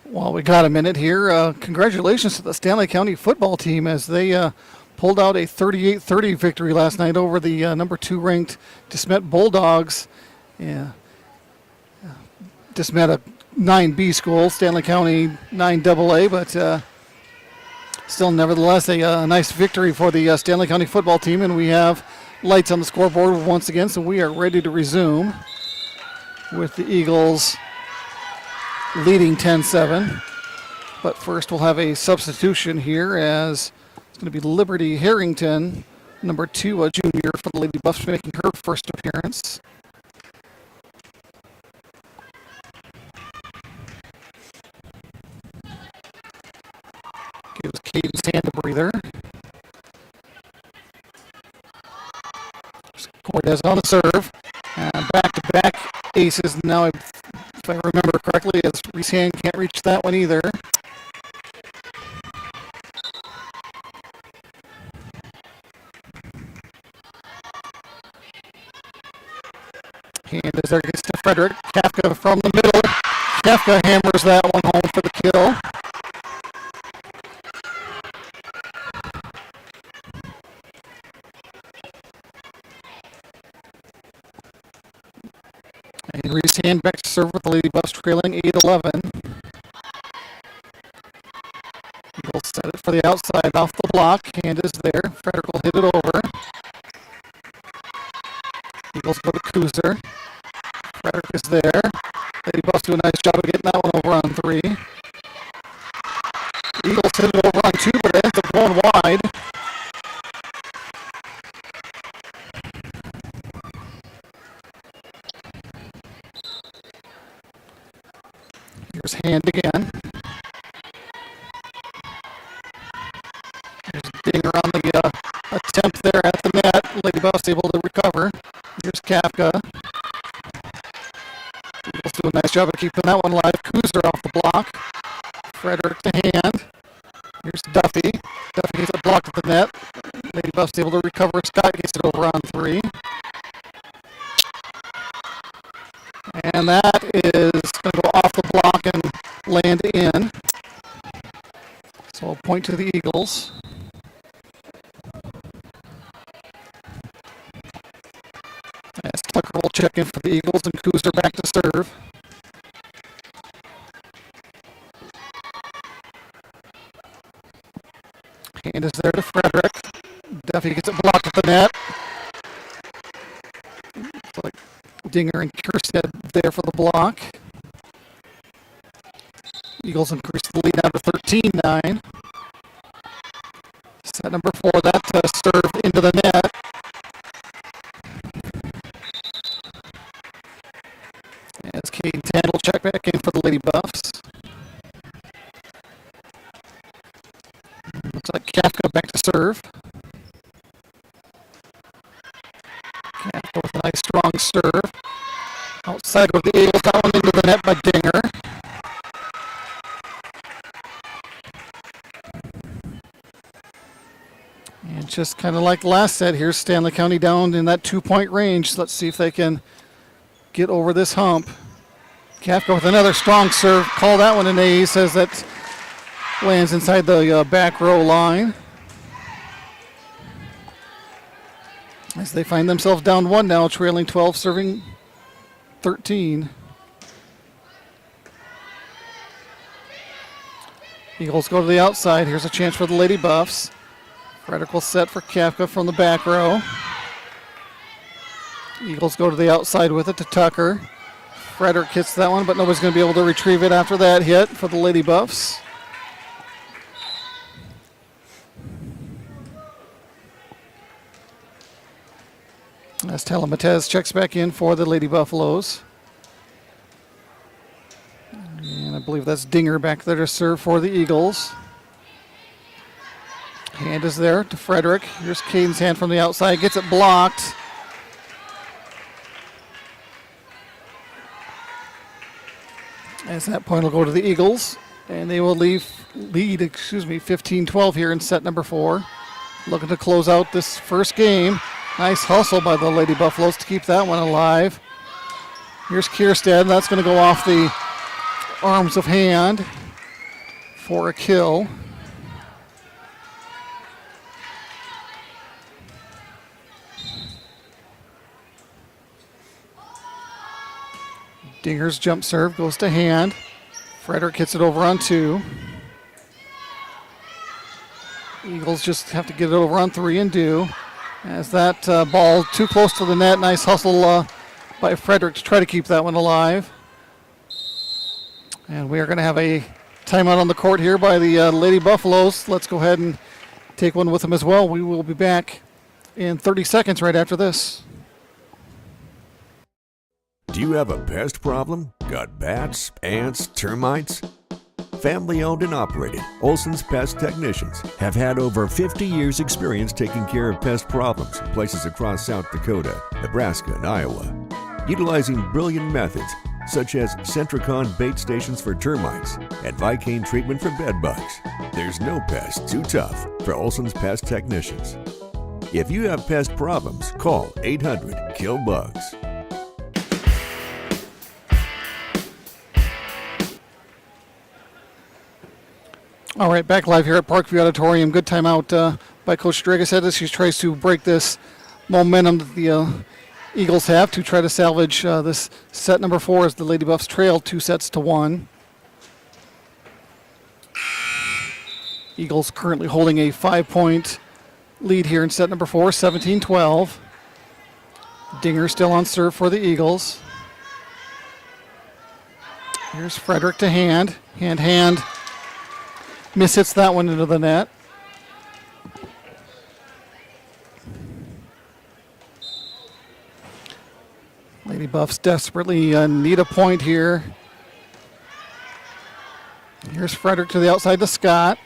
Well, we got a minute here. Congratulations to the Stanley County football team as they pulled out a 38-30 victory last night over the number 2 ranked DeSmet Bulldogs. Yeah. DeSmet a 9B school, Stanley County 9AA, but still nevertheless a nice victory for the Stanley County football team, and we have lights on the scoreboard once again, so we are ready to resume with the Eagles leading 10-7. But first we'll have a substitution here as it's going to be Liberty Harrington, number 2, a junior for the Lady Buffs, making her first appearance. Gives Caden's Hand a breather. Cortez on the serve. And back-to-back aces now, if I remember correctly, as Reese Hand can't reach that one either. And as there gets to Frederick, Kafka from the middle. Kafka hammers that one home for the kill. Henry's hand back to serve with the Lady Buffs trailing 8-11. Eagles set it for the outside off the block. Hand is there. Frederick will hit it over. Eagles go to Kuzer. Frederick is there. Lady Buffs do a nice job of getting that one over on 3. Eagles hit it over on 2, but it ends up going wide. Here's hand again. There's Dinger on the attempt there at the net. Lady Buffs able to recover. Here's Kafka. Eagles do a nice job of keeping that one alive. Kuzer off the block. Frederick to hand. Here's Duffy. Duffy gets it blocked at the net. Lady Buffs able to recover. Scott gets it over on 3. And that is going to go off the block and land in. So I'll point to the Eagles. As Tucker will check in for the Eagles and Kuzer back to serve. Hand is there to Frederick. Duffy gets it blocked at the net. Looks like Dinger and Kirstead there for the block. Eagles increase the lead now to 13-9. Set number 4, that serve into the net. As Caden Tan will check back in for the Lady Buffs. Looks like Kafka back to serve. Kafka with a nice strong serve. Outside of the Eagles, that one into the net by Dinger. And just kind of like last set, here's Stanley County down in that 2-point range. Let's see if they can get over this hump. Kafka with another strong serve. Call that one an ace as that lands inside the back row line. As they find themselves down 1 now, trailing 12, serving 13. Eagles go to the outside. Here's a chance for the Lady Buffs. Frederick will set for Kafka from the back row. Eagles go to the outside with it to Tucker. Frederick hits that one, but nobody's going to be able to retrieve it after that hit for the Lady Buffs. As Telematez checks back in for the Lady Buffaloes. And I believe that's Dinger back there to serve for the Eagles. Hand is there to Frederick. Here's Caden's hand from the outside. Gets it blocked. As that point will go to the Eagles. And they will lead 15-12 here in set number 4. Looking to close out this first game. Nice hustle by the Lady Buffaloes to keep that one alive. Here's Kierstead. That's going to go off the arms of hand for a kill. Dinger's jump serve goes to hand. Frederick hits it over on 2. Eagles just have to get it over on 3 and do. As that ball too close to the net. Nice hustle by Frederick to try to keep that one alive. And we are going to have a timeout on the court here by the Lady Buffaloes. Let's go ahead and take one with them as well. We will be back in 30 seconds right after this. Do you have a pest problem? Got bats, ants, termites? Family owned and operated, Olson's Pest Technicians have had over 50 years experience taking care of pest problems in places across South Dakota, Nebraska, and Iowa. Utilizing brilliant methods such as Centricon bait stations for termites and Vicane treatment for bed bugs. There's no pest too tough for Olson's Pest Technicians. If you have pest problems, call 800-KILL-BUGS. All right, back live here at Parkview Auditorium. Good timeout by Coach Dragas as she tries to break this momentum that the Eagles have to try to salvage this set number 4 as the Lady Buffs trail 2-1. Eagles currently holding a 5-point lead here in set number 4, 17-12. Dinger still on serve for the Eagles. Here's Frederick to hand. Hand. Mishits that one into the net. Lady Buffs desperately need a point here. Here's Frederick to the outside to Scott.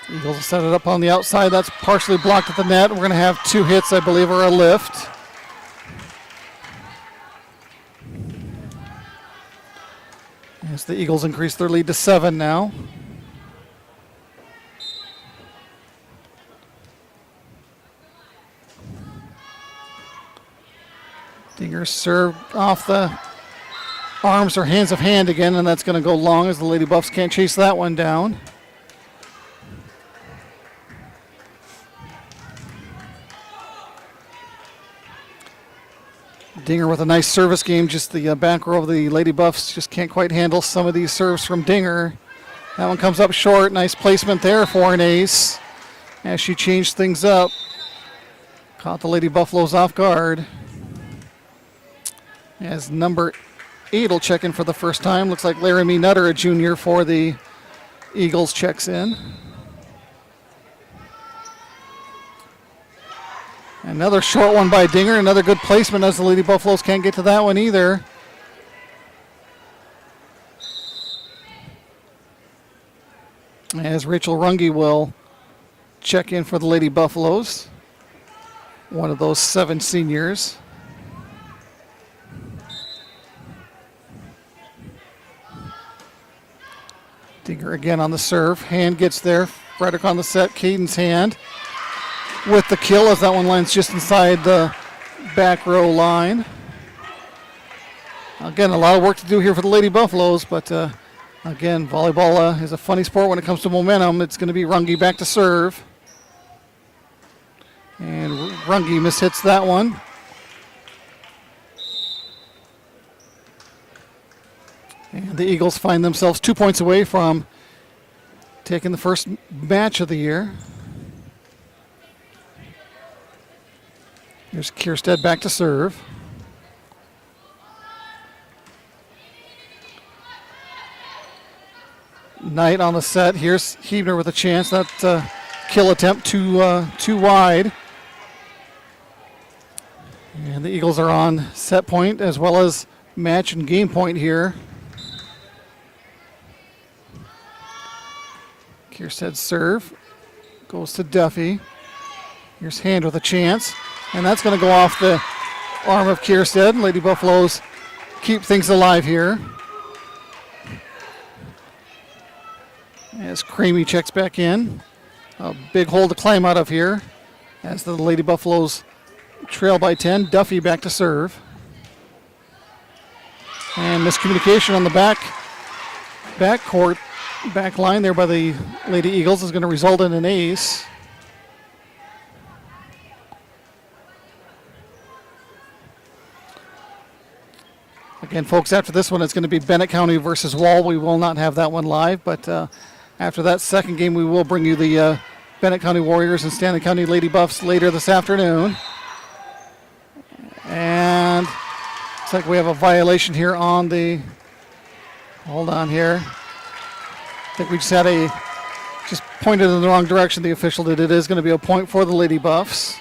Eagles will set it up on the outside. That's partially blocked at the net. We're going to have 2 hits, I believe, or a lift. As the Eagles increase their lead to 7 now. Dinger served off the arms or hands of hand again, and that's going to go long as the Lady Buffs can't chase that one down. Dinger with a nice service game. Just the back row of the Lady Buffs just can't quite handle some of these serves from Dinger. That one comes up short. Nice placement there for an ace as she changed things up. Caught the Lady Buffaloes off guard. As number 8 will check in for the first time. Looks like Laramie Nutter, a junior for the Eagles, checks in. Another short one by Dinger. Another good placement as the Lady Buffaloes can't get to that one either. As Rachel Runge will check in for the Lady Buffaloes. One of those 7 seniors. Dinger again on the serve. Hand gets there. Frederick on the set. Caden's hand with the kill as that one lands just inside the back row line. Again, a lot of work to do here for the Lady Buffaloes, but again, volleyball is a funny sport when it comes to momentum. It's going to be Runge back to serve. And Runge mishits that one. And the Eagles find themselves 2 points away from taking the first match of the year. Here's Kierstead back to serve. Knight on the set. Here's Hebner with a chance. That kill attempt too wide. And the Eagles are on set point as well as match and game point here. Kierstead serve. Goes to Duffy. Here's Hand with a chance. And that's going to go off the arm of Kierstead. Lady Buffaloes keep things alive here. As Creamy checks back in. A big hole to climb out of here. As the Lady Buffaloes trail by 10. Duffy back to serve. And miscommunication on the backcourt, back line there by the Lady Eagles is going to result in an ace. Again, folks, after this one, it's going to be Bennett County versus Wall. We will not have that one live, but after that second game, we will bring you the Bennett County Warriors and Stanley County Lady Buffs later this afternoon. And looks like we have a violation here on the, hold on here. I think we just pointed in the wrong direction, the official did. It is going to be a point for the Lady Buffs.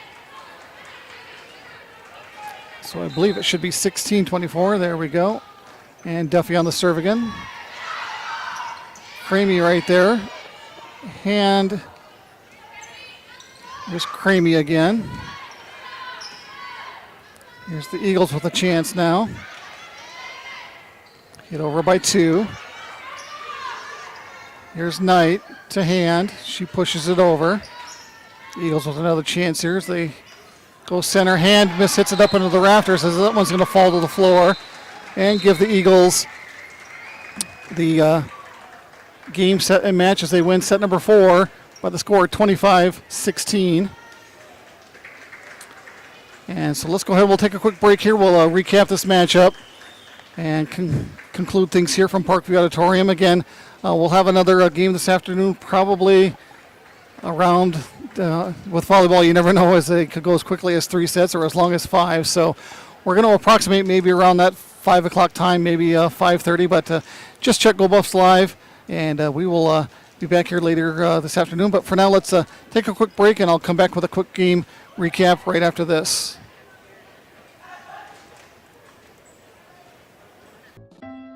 So I believe it should be 16-24. There we go. And Duffy on the serve again. Creamy right there. Hand. Here's Creamy again. Here's the Eagles with a chance now. Hit over by 2. Here's Knight to Hand. She pushes it over. Eagles with another chance here as they go center. Hand hits it up into the rafters as that one's going to fall to the floor and give the Eagles the game, set, and match as they win set number 4 by the score of 25-16. And so let's go ahead. We'll take a quick break here. We'll recap this matchup and conclude things here from Parkview Auditorium. Again, we'll have another game this afternoon, probably around, with volleyball, you never know, as it could go as quickly as 3 sets or as long as 5. So we're going to approximate maybe around that 5 o'clock time, maybe 5:30. But just check Go Buffs Live, and we will be back here later this afternoon. But for now, let's take a quick break, and I'll come back with a quick game recap right after this.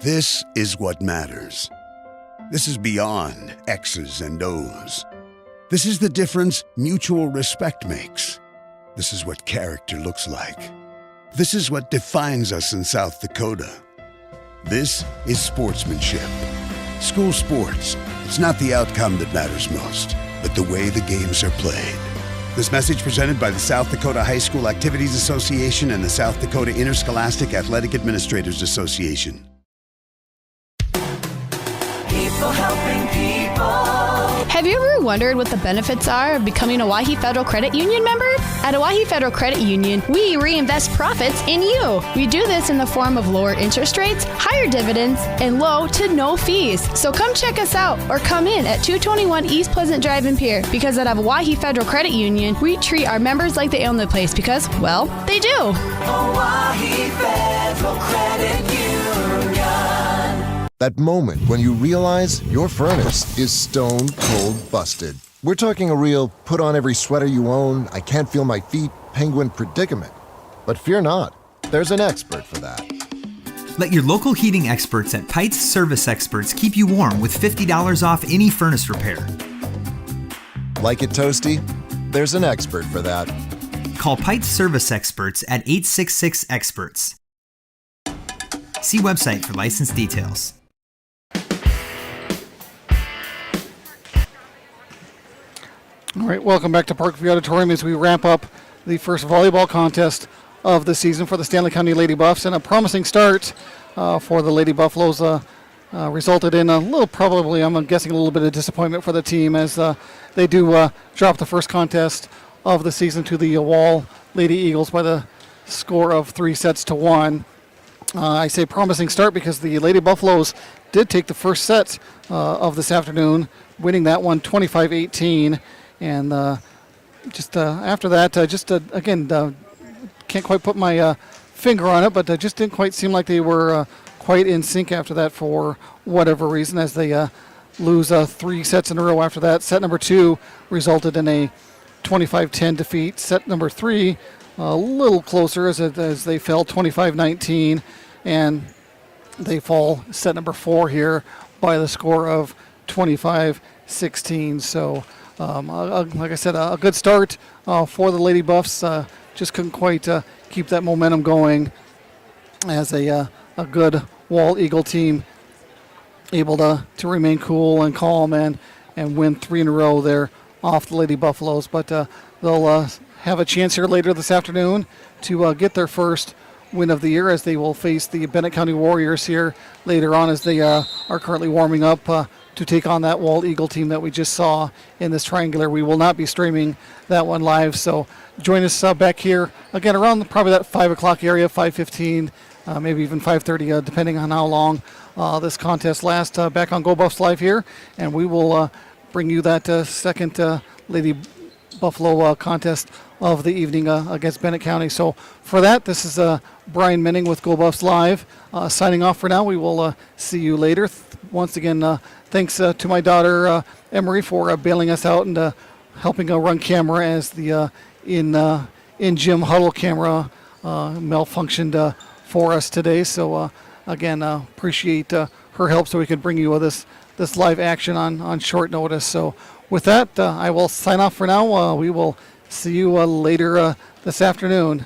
This is what matters. This is beyond X's and O's. This is the difference mutual respect makes. This is what character looks like. This is what defines us in South Dakota. This is sportsmanship. School sports, it's not the outcome that matters most, but the way the games are played. This message presented by the South Dakota High School Activities Association and the South Dakota Interscholastic Athletic Administrators Association. People helping people. Have you ever wondered what the benefits are of becoming a Owyhee Federal Credit Union member? At Owyhee Federal Credit Union, we reinvest profits in you. We do this in the form of lower interest rates, higher dividends, and low to no fees. So come check us out or come in at 221 East Pleasant Drive in Pierre, because at Owyhee Federal Credit Union, we treat our members like they own the place because, well, they do. Owyhee Federal Credit Union. That moment when you realize your furnace is stone cold busted. We're talking a real put on every sweater you own, I can't feel my feet, penguin predicament. But fear not, there's an expert for that. Let your local heating experts at Pites Service Experts keep you warm with $50 off any furnace repair. Like it toasty? There's an expert for that. Call Pites Service Experts at 866-EXPERTS. See website for license details. All right, welcome back to Parkview Auditorium as we wrap up the first volleyball contest of the season for the Stanley County Lady Buffs. And a promising start for the Lady Buffaloes resulted in a little, probably, I'm guessing, a little bit of disappointment for the team as they do drop the first contest of the season to the Wall Lady Eagles by the score of 3-1. I say promising start because the Lady Buffaloes did take the first set of this afternoon, winning that one 25-18. And just after that, again, can't quite put my finger on it, but it just didn't quite seem like they were quite in sync after that for whatever reason, as they lose 3 sets in a row after that. Set number 2 resulted in a 25-10 defeat. Set number 3, a little closer as they fell 25-19, and they fall set number 4 here by the score of 25-16. So, like I said, a good start for the Lady Buffs. Just couldn't quite keep that momentum going as a good Wall Eagle team able to remain cool and calm and win 3 in a row there off the Lady Buffaloes. But they'll have a chance here later this afternoon to get their first win of the year as they will face the Bennett County Warriors here later on as they are currently warming up to take on that Wall Eagle team that we just saw in this triangular. We will not be streaming that one live, so join us back here again around probably that 5 o'clock area, 5:15, maybe even 5:30, depending on how long this contest lasts, back on Go Buffs Live here, and we will bring you that second Lady Buffalo contest of the evening against Bennett County. So for that, this is Brian Menning with Go Buffs Live, signing off for now. We will see you later. Once again, thanks to my daughter Emery for bailing us out and helping run camera as the in-gym huddle camera malfunctioned for us today. So again, appreciate her help so we could bring you this live action on short notice. So with that, I will sign off for now. We will see you later this afternoon.